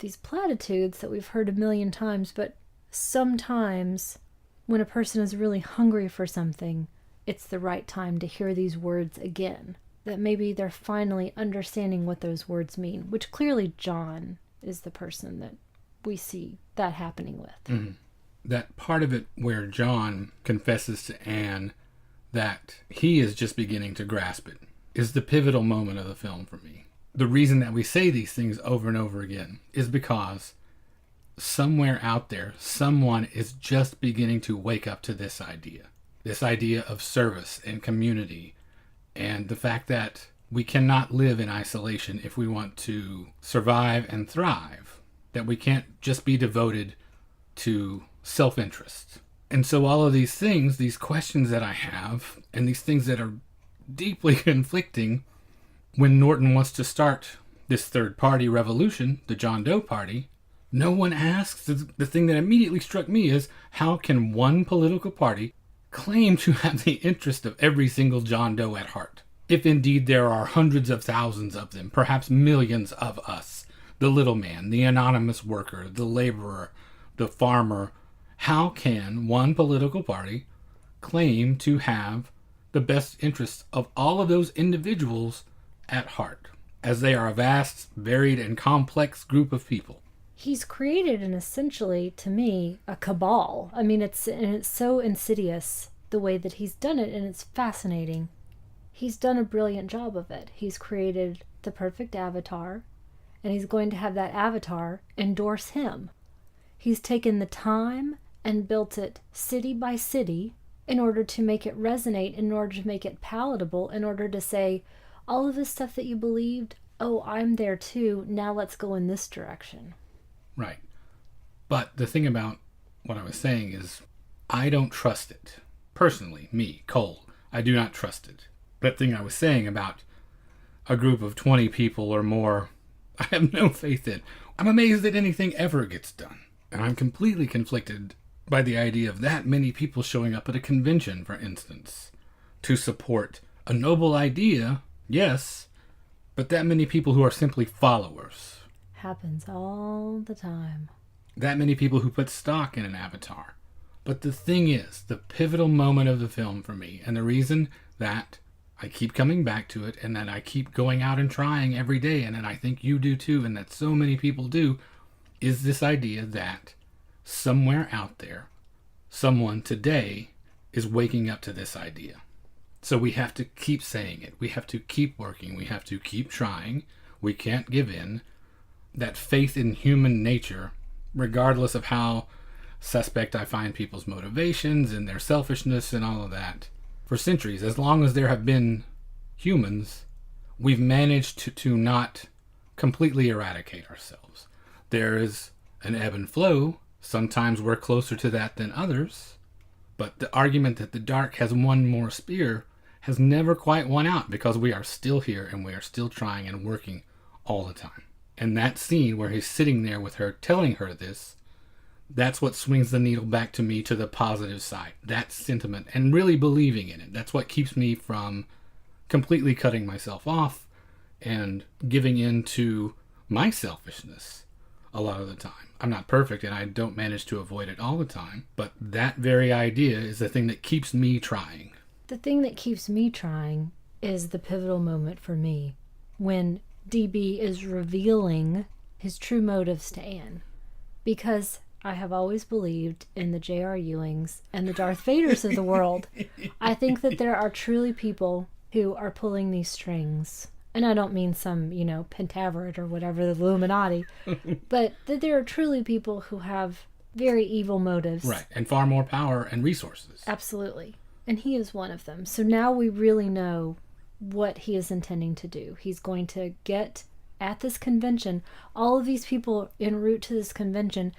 these platitudes that we've heard a million times, but sometimes when a person is really hungry for something, it's the right time to hear these words again. That maybe they're finally understanding what those words mean, which clearly John is the person that we see that happening with. That part of it where John confesses to Anne that he is just beginning to grasp it is the pivotal moment of the film for me. The reason that we say these things over and over again is because somewhere out there, someone is just beginning to wake up to this idea of service and community, and the fact that we cannot live in isolation if we want to survive and thrive, that we can't just be devoted to self-interest. And so all of these things, these questions that I have, and these things that are deeply conflicting, when Norton wants to start this third-party revolution, the John Doe Party, no one asks. The thing that immediately struck me is, how can one political party claim to have the interest of every single John Doe at heart? If indeed there are hundreds of thousands of them, perhaps millions of us, the little man, the anonymous worker, the laborer, the farmer, how can one political party claim to have the best interests of all of those individuals at heart, as they are a vast, varied, and complex group of people? He's created an essentially, to me, a cabal. I mean, it's so insidious the way that he's done it, and it's fascinating. He's done a brilliant job of it. He's created the perfect avatar, and he's going to have that avatar endorse him. He's taken the time and built it city by city in order to make it resonate, in order to make it palatable, in order to say, all of this stuff that you believed, oh, I'm there too, now let's go in this direction. Right. But the thing about what I was saying is, I don't trust it. Personally, me, Cole, I do not trust it. That thing I was saying about a group of 20 people or more, I have no faith in. I'm amazed that anything ever gets done. And I'm completely conflicted by the idea of that many people showing up at a convention, for instance, to support a noble idea, yes, but that many people who are simply followers. Happens all the time. That many people who put stock in an avatar. But the thing is, the pivotal moment of the film for me, and the reason that I keep coming back to it, and that I keep going out and trying every day, and that I think you do too, and that so many people do, is this idea that somewhere out there, someone today is waking up to this idea. So we have to keep saying it. We have to keep working. We have to keep trying. We can't give in. That faith in human nature, regardless of how suspect I find people's motivations and their selfishness and all of that, for centuries, as long as there have been humans, we've managed to not completely eradicate ourselves. There is an ebb and flow. Sometimes we're closer to that than others. But the argument that the dark has one more spear has never quite won out, because we are still here and we are still trying and working all the time. And that scene where he's sitting there with her, telling her this, that's what swings the needle back to me to the positive side. That sentiment and really believing in it. That's what keeps me from completely cutting myself off and giving in to my selfishness a lot of the time. I'm not perfect and I don't manage to avoid it all the time, but that very idea is the thing that keeps me trying. The thing that keeps me trying is the pivotal moment for me when DB is revealing his true motives to Anne. Because I have always believed in the J.R. Ewings and the Darth Vaders of the world. I think that there are truly people who are pulling these strings. And I don't mean some, Pentaveret or whatever, the Illuminati, but that there are truly people who have very evil motives. Right, and far more power and resources. Absolutely. And he is one of them. So now we really know what he is intending to do. He's going to get at this convention, all of these people en route to this convention,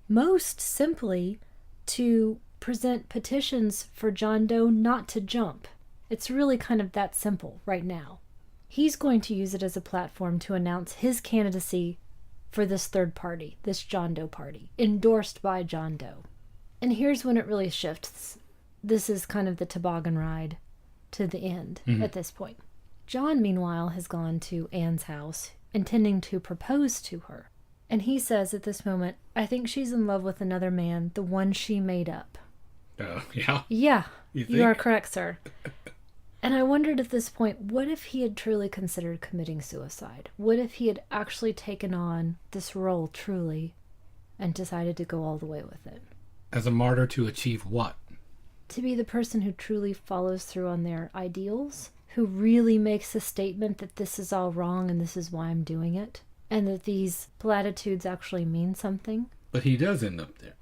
most simply to present petitions for John Doe not to jump. It's really kind of that simple right now. He's going to use it as a platform to announce his candidacy for this third party, this John Doe party, endorsed by John Doe. And here's when it really shifts. This is kind of the toboggan ride to the end at this point. John, meanwhile, has gone to Anne's house, intending to propose to her. And he says at this moment, I think she's in love with another man, the one she made up. Yeah? Yeah, You you are think? correct, sir. And I wondered at this point, what if he had truly considered committing suicide? What if he had actually taken on this role truly and decided to go all the way with it? As a martyr to achieve what? To be the person who truly follows through on their ideals, who really makes a statement that this is all wrong and this is why I'm doing it, and that these platitudes actually mean something. But he does end up there.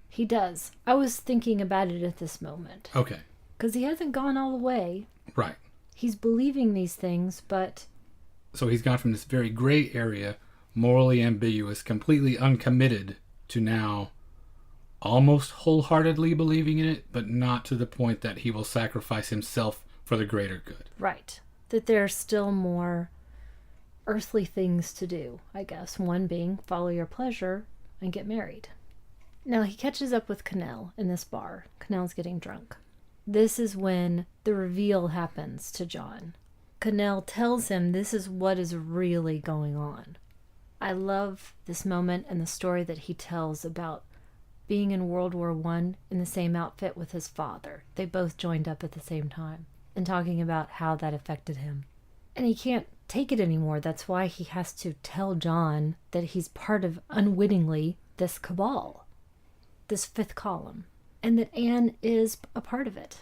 He does. I was thinking about it at this moment. Okay. Because he hasn't gone all the way. Right. He's believing these things, but... So he's gone from this very gray area, morally ambiguous, completely uncommitted, to now almost wholeheartedly believing in it, but not to the point that he will sacrifice himself for the greater good. Right. That there are still more earthly things to do, I guess. One being follow your pleasure and get married. Now he catches up with Cannell in this bar. Cannell's getting drunk. This is when the reveal happens to John. Cannell tells him this is what is really going on. I love this moment and the story that he tells about being in World War I in the same outfit with his father. They both joined up at the same time, and talking about how that affected him. And he can't take it anymore. That's why he has to tell John that he's part of, unwittingly, this cabal, this fifth column, and that Anne is a part of it.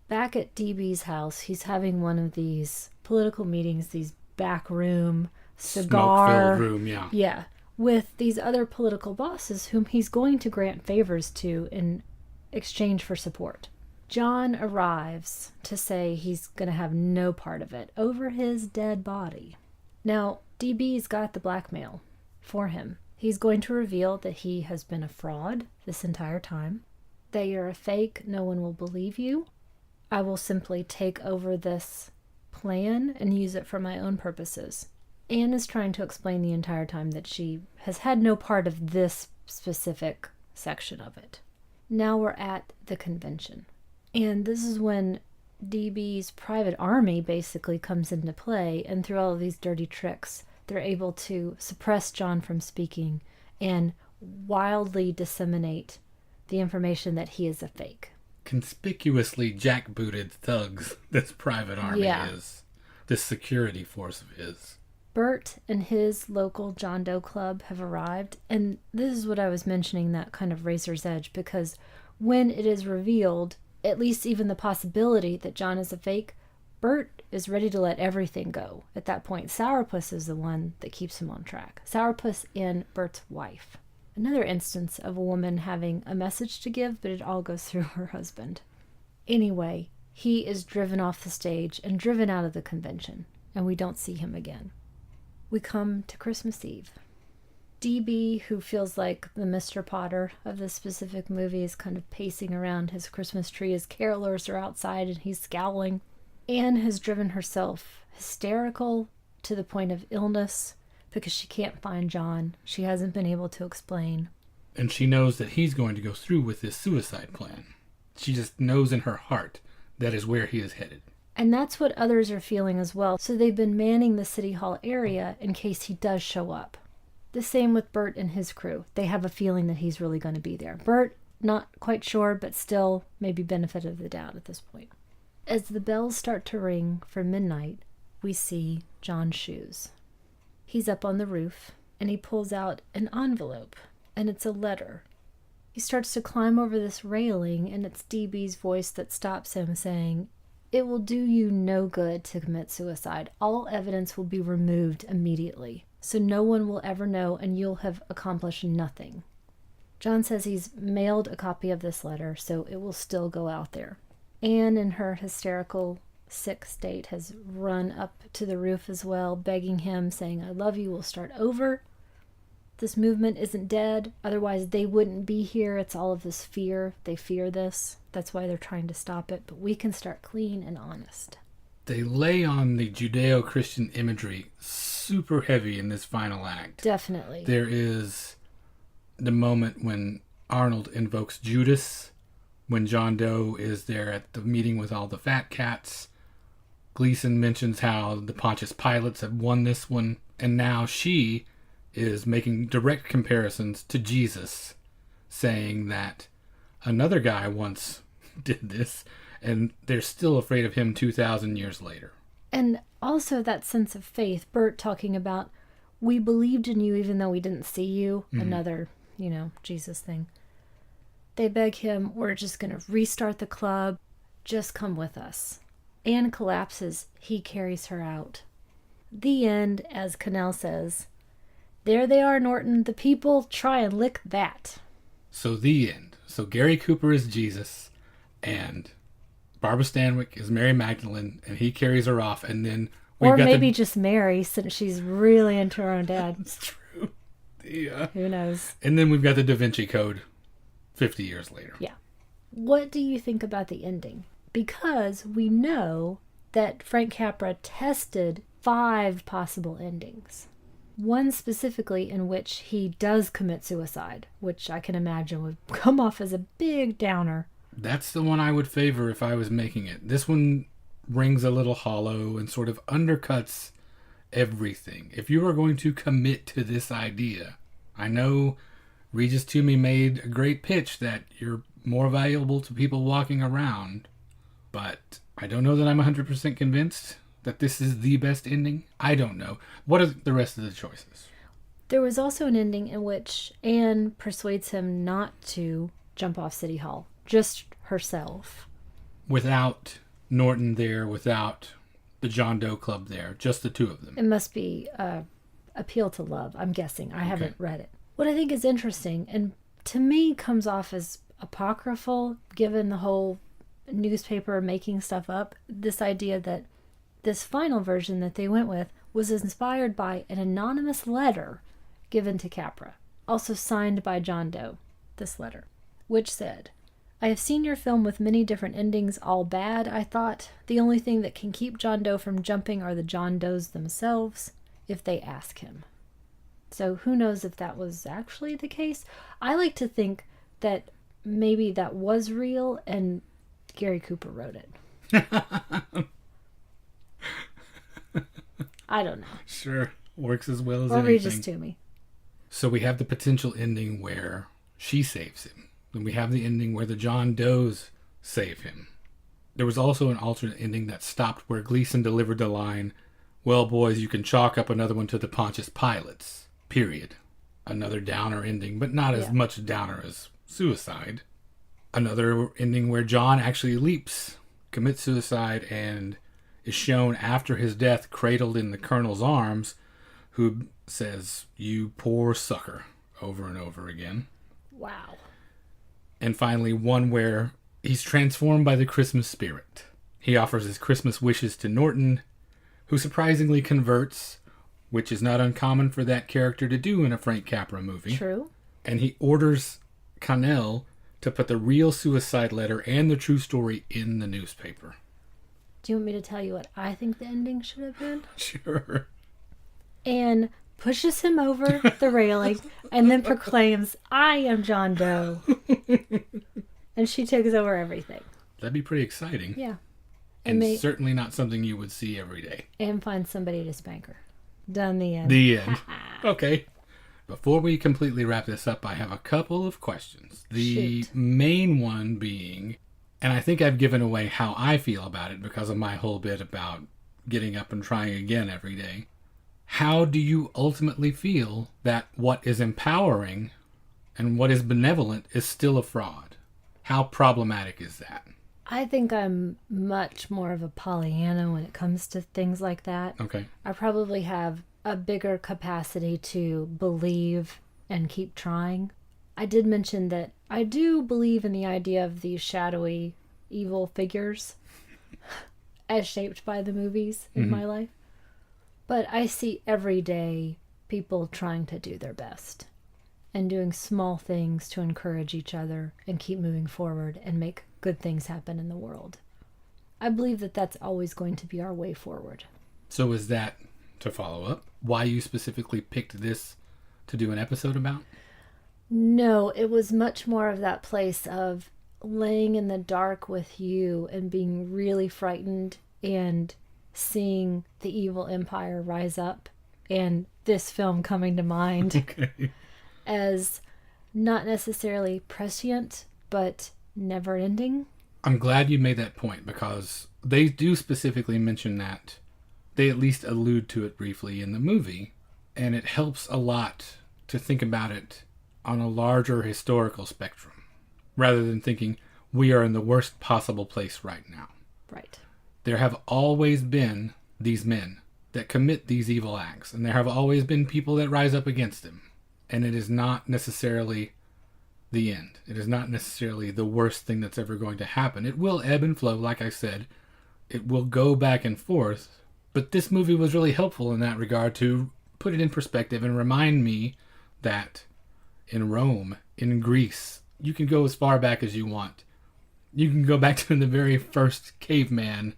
Back at DB's house, he's having one of these political meetings, these back room, cigar... Smoke-filled room, yeah. Yeah, with these other political bosses whom he's going to grant favors to in exchange for support. John arrives to say he's going to have no part of it over his dead body. Now, DB's got the blackmail for him. He's going to reveal that he has been a fraud this entire time, that you're a fake, no one will believe you. I will simply take over this plan and use it for my own purposes. Anne is trying to explain the entire time that she has had no part of this specific section of it. Now we're at the convention. And this is when DB's private army basically comes into play, and through all of these dirty tricks, they're able to suppress John from speaking and wildly disseminate the information that he is a fake. Conspicuously jackbooted thugs this private army Yeah. is. This security force of his. Bert and his local John Doe club have arrived, and this is what I was mentioning, that kind of razor's edge, because when it is revealed, at least even the possibility that John is a fake, Bert is ready to let everything go. At that point, Sourpuss is the one that keeps him on track. Sourpuss and Bert's wife. Another instance of a woman having a message to give, but it all goes through her husband. Anyway, he is driven off the stage and driven out of the convention, and we don't see him again. We come to Christmas Eve. DB, who feels like the Mr. Potter of this specific movie, is kind of pacing around his Christmas tree as carolers are outside and he's scowling. Anne has driven herself hysterical to the point of illness because she can't find John. She hasn't been able to explain. And she knows that he's going to go through with this suicide plan. She just knows in her heart that is where he is headed. And that's what others are feeling as well. So they've been manning the City Hall area in case he does show up. The same with Bert and his crew. They have a feeling that he's really going to be there. Bert, not quite sure, but still maybe benefit of the doubt at this point. As the bells start to ring for midnight, we see John's shoes. He's up on the roof, and he pulls out an envelope, and it's a letter. He starts to climb over this railing, and it's DB's voice that stops him, saying, "It will do you no good to commit suicide. All evidence will be removed immediately, so no one will ever know, and you'll have accomplished nothing." John says he's mailed a copy of this letter, so it will still go out there. Anne, in her hysterical, sick state, has run up to the roof as well, begging him, saying, "I love you, we'll start over. This movement isn't dead, otherwise they wouldn't be here. It's all of this fear. They fear this. That's why they're trying to stop it, but we can start clean and honest." They lay on the Judeo-Christian imagery super heavy in this final act. Definitely. There is the moment when Arnold invokes Judas, when John Doe is there at the meeting with all the fat cats. Gleason mentions how the Pontius Pilates have won this one, and now she is making direct comparisons to Jesus, saying that another guy once did this, and they're still afraid of him 2,000 years later. And also that sense of faith, Bert talking about, "We believed in you even though we didn't see you," another, Jesus thing. They beg him, "We're just going to restart the club. Just come with us." Anne collapses. He carries her out. The end, as Cannell says. There they are, Norton. The people, try and lick that. So the end. So Gary Cooper is Jesus, and Barbara Stanwyck is Mary Magdalene, and he carries her off, and then or maybe just Mary, since she's really into her own dad. It's true. Yeah. Who knows? And then we've got the Da Vinci Code 50 years later. Yeah. What do you think about the ending? Because we know that Frank Capra tested 5 possible endings. One specifically in which he does commit suicide, which I can imagine would come off as a big downer. That's the one I would favor if I was making it. This one rings a little hollow and sort of undercuts everything. If you are going to commit to this idea, I know Regis Toomey made a great pitch that you're more valuable to people walking around, but I don't know that I'm 100% convinced that this is the best ending. I don't know. What are the rest of the choices? There was also an ending in which Anne persuades him not to jump off City Hall, just herself. Without Norton there, without the John Doe Club there, just the two of them. It must be Appeal to Love, I'm guessing. I haven't read it. What I think is interesting, and to me comes off as apocryphal, given the whole newspaper making stuff up, this idea that this final version that they went with was inspired by an anonymous letter given to Capra, also signed by John Doe, this letter, which said, "I have seen your film with many different endings, all bad, I thought. The only thing that can keep John Doe from jumping are the John Does themselves, if they ask him." So who knows if that was actually the case? I like to think that maybe that was real and Gary Cooper wrote it. I don't know. Sure. Works as well as or anything. Regis Toomey. So we have the potential ending where she saves him. Then we have the ending where the John Does save him. There was also an alternate ending that stopped where Gleason delivered the line, "Well, boys, you can chalk up another one to the Pontius Pilates. Period." Another downer ending, but not as much downer as suicide. Another ending where John actually leaps, commits suicide, and is shown after his death cradled in the Colonel's arms, who says, "You poor sucker," over and over again. Wow. And finally, one where he's transformed by the Christmas spirit. He offers his Christmas wishes to Norton, who surprisingly converts, which is not uncommon for that character to do in a Frank Capra movie. True. And he orders Cannell to put the real suicide letter and the true story in the newspaper. Do you want me to tell you what I think the ending should have been? Sure. Anne pushes him over the railing and then proclaims, "I am John Doe." And she takes over everything. That'd be pretty exciting. Yeah. And certainly not something you would see every day. And finds somebody to spank her. Done, the end. The end. Okay. Before we completely wrap this up, I have a couple of questions. The Shoot. main one being, and I think I've given away how I feel about it because of my whole bit about getting up and trying again every day. How do you ultimately feel that what is empowering and what is benevolent is still a fraud? How problematic is that? I think I'm much more of a Pollyanna when it comes to things like that. Okay. I probably have a bigger capacity to believe and keep trying. I did mention that I do believe in the idea of these shadowy, evil figures as shaped by the movies in my life. But I see every day people trying to do their best and doing small things to encourage each other and keep moving forward and make good things happen in the world. I believe that that's always going to be our way forward. So is that, to follow up, why you specifically picked this to do an episode about? No, it was much more of that place of laying in the dark with you and being really frightened and seeing the evil empire rise up, and this film coming to mind Okay. as not necessarily prescient, but never ending. I'm glad you made that point because they do specifically mention that. They at least allude to it briefly in the movie, and it helps a lot to think about it on a larger historical spectrum, rather than thinking we are in the worst possible place right now. Right. There have always been these men that commit these evil acts, and there have always been people that rise up against them. And it is not necessarily the end. It is not necessarily the worst thing that's ever going to happen. It will ebb and flow, like I said. It will go back and forth. But this movie was really helpful in that regard to put it in perspective and remind me that in Rome, in Greece, you can go as far back as you want. You can go back to the very first caveman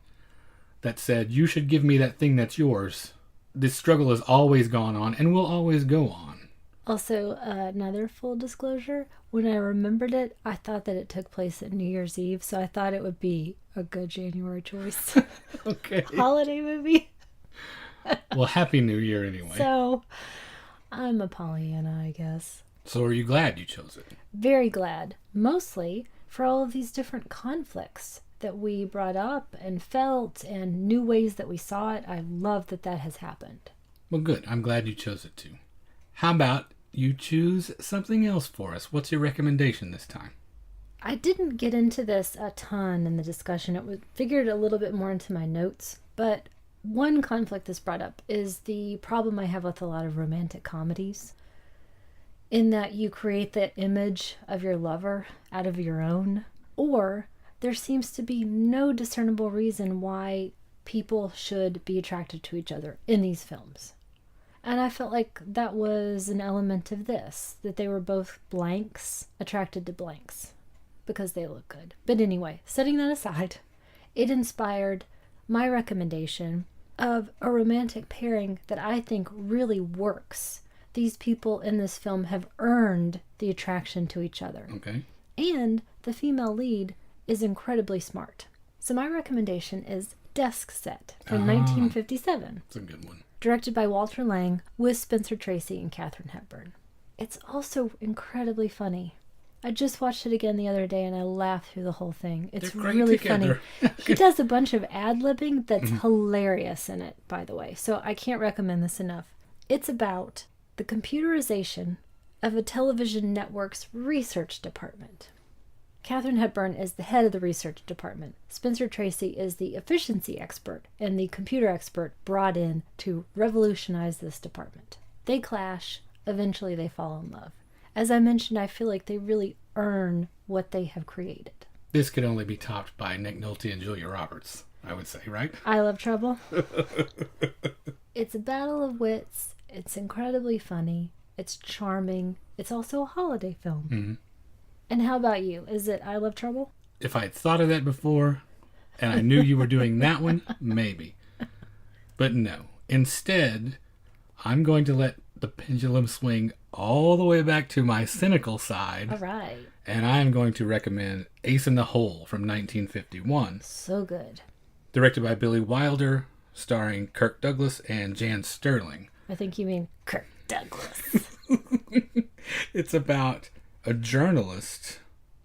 that said, you should give me that thing that's yours. This struggle has always gone on and will always go on. Also, another full disclosure, when I remembered it, I thought that it took place at New Year's Eve, so I thought it would be a good January choice. Okay. Holiday movie. Well, Happy New Year anyway. So, I'm a Pollyanna, I guess. So are you glad you chose it? Very glad, mostly for all of these different conflicts that we brought up and felt and new ways that we saw it. I love that that has happened. Well, good. I'm glad you chose it too. How about you choose something else for us? What's your recommendation this time? I didn't get into this a ton in the discussion. It was figured a little bit more into my notes, but one conflict that's brought up is the problem I have with a lot of romantic comedies, in that you create that image of your lover out of your own, or there seems to be no discernible reason why people should be attracted to each other in these films. And I felt like that was an element of this, that they were both blanks attracted to blanks because they look good. But anyway, setting that aside, it inspired my recommendation of a romantic pairing that I think really works. These people in this film have earned the attraction to each other. Okay. And the female lead is incredibly smart. So my recommendation is Desk Set from 1957. That's a good one. Directed by Walter Lang with Spencer Tracy and Katharine Hepburn. It's also incredibly funny. I just watched it again the other day and I laughed through the whole thing. It's They're great really together. funny. He does a bunch of ad-libbing that's hilarious in it, by the way. So I can't recommend this enough. It's about the computerization of a television network's research department. Katharine Hepburn is the head of the research department. Spencer Tracy is the efficiency expert and the computer expert brought in to revolutionize this department. They clash. Eventually they fall in love. As I mentioned, I feel like they really earn what they have created. This could only be topped by Nick Nolte and Julia Roberts, I would say, right? I Love Trouble. It's a battle of wits. It's incredibly funny. It's charming. It's also a holiday film. Mm-hmm. And how about you? Is it I Love Trouble? If I had thought of that before and I knew you were doing that one, maybe. But no. Instead, I'm going to let the pendulum swing all the way back to my cynical side. All right. And I'm going to recommend Ace in the Hole from 1951. So good. Directed by Billy Wilder, starring Kirk Douglas and Jan Sterling. I think you mean Kirk Douglas. It's about a journalist,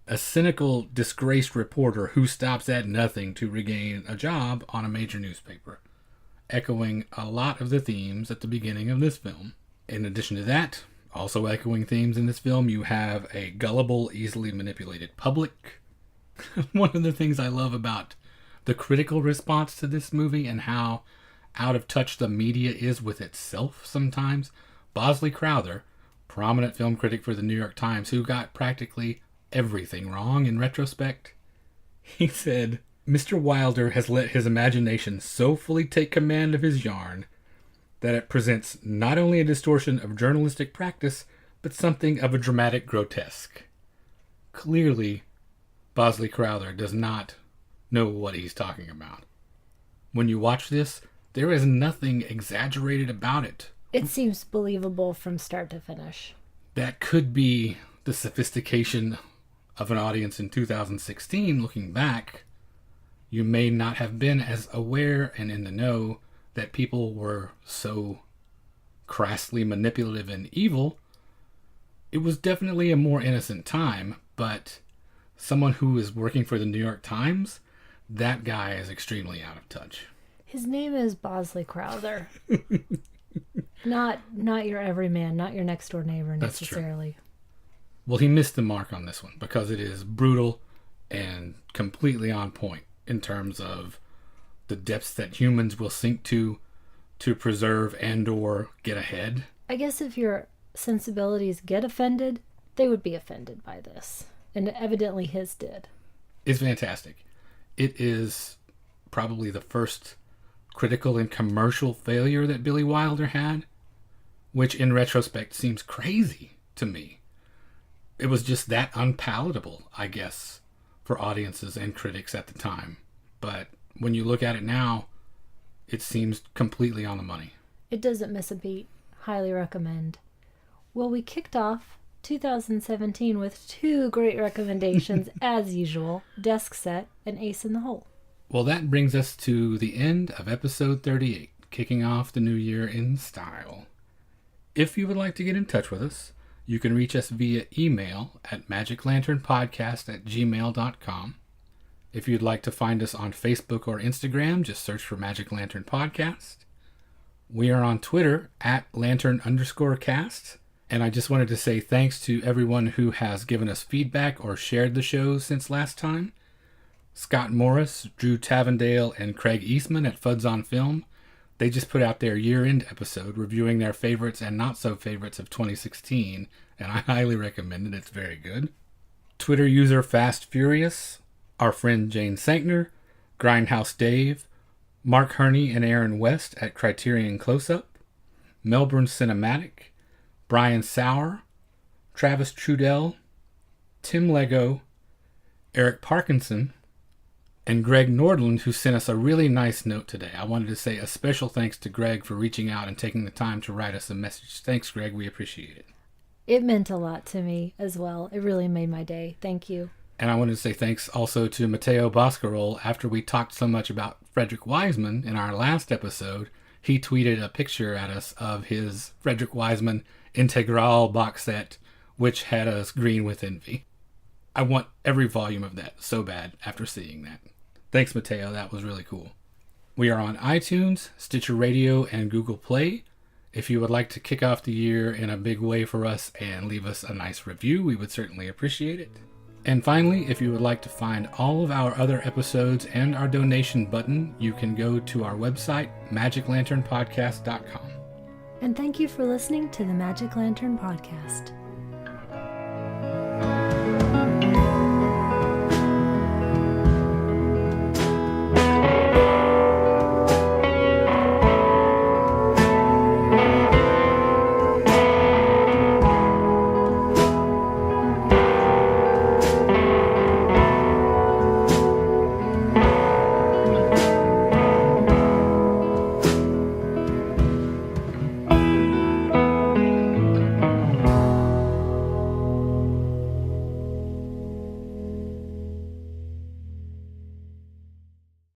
a cynical, disgraced reporter who stops at nothing to regain a job on a major newspaper, echoing a lot of the themes at the beginning of this film. In addition to that, also echoing themes in this film, you have a gullible, easily manipulated public. One of the things I love about the critical response to this movie and how out of touch the media is with itself sometimes. Bosley Crowther, prominent film critic for the New York Times, who got practically everything wrong in retrospect, he said, Mr. Wilder has let his imagination so fully take command of his yarn that it presents not only a distortion of journalistic practice, but something of a dramatic grotesque. Clearly, Bosley Crowther does not know what he's talking about. When you watch this, there is nothing exaggerated about it. It seems believable from start to finish. That could be the sophistication of an audience in 2016 looking back. You may not have been as aware and in the know that people were so crassly manipulative and evil. It was definitely a more innocent time, but someone who is working for the New York Times, that guy is extremely out of touch. His name is Bosley Crowther. Not your everyman, not your next door neighbor necessarily. That's true. Well, he missed the mark on this one because it is brutal and completely on point in terms of the depths that humans will sink to preserve and or get ahead. I guess if your sensibilities get offended, they would be offended by this. And evidently his did. It's fantastic. It is probably the first critical and commercial failure that Billy Wilder had, which in retrospect seems crazy to me. It was just that unpalatable, I guess, for audiences and critics at the time. But when you look at it now, it seems completely on the money. It doesn't miss a beat. Highly recommend. Well, we kicked off 2017 with two great recommendations, as usual, Desk Set and Ace in the Hole. Well, that brings us to the end of episode 38, kicking off the new year in style. If you would like to get in touch with us, you can reach us via email at magiclanternpodcast@gmail.com. If you'd like to find us on Facebook or Instagram, just search for Magic Lantern Podcast. We are on Twitter at Lantern_cast. And I just wanted to say thanks to everyone who has given us feedback or shared the shows since last time. Scott Morris, Drew Tavendale, and Craig Eastman at Fuds on Film. They just put out their year-end episode reviewing their favorites and not-so-favorites of 2016, and I highly recommend it. It's very good. Twitter user Fast Furious, our friend Jane Sankner, Grindhouse Dave, Mark Herney and Aaron West at Criterion Close-Up, Melbourne Cinematic, Brian Sauer, Travis Trudell, Tim Lego, Eric Parkinson, and Greg Nordland, who sent us a really nice note today. I wanted to say a special thanks to Greg for reaching out and taking the time to write us a message. Thanks, Greg. We appreciate it. It meant a lot to me as well. It really made my day. Thank you. And I wanted to say thanks also to Matteo Boscarol. After we talked so much about Frederick Wiseman in our last episode, he tweeted a picture at us of his Frederick Wiseman Integral box set, which had us green with envy. I want every volume of that so bad after seeing that. Thanks, Matteo. That was really cool. We are on iTunes, Stitcher Radio, and Google Play. If you would like to kick off the year in a big way for us and leave us a nice review, we would certainly appreciate it. And finally, if you would like to find all of our other episodes and our donation button, you can go to our website, magiclanternpodcast.com. And thank you for listening to the Magic Lantern Podcast.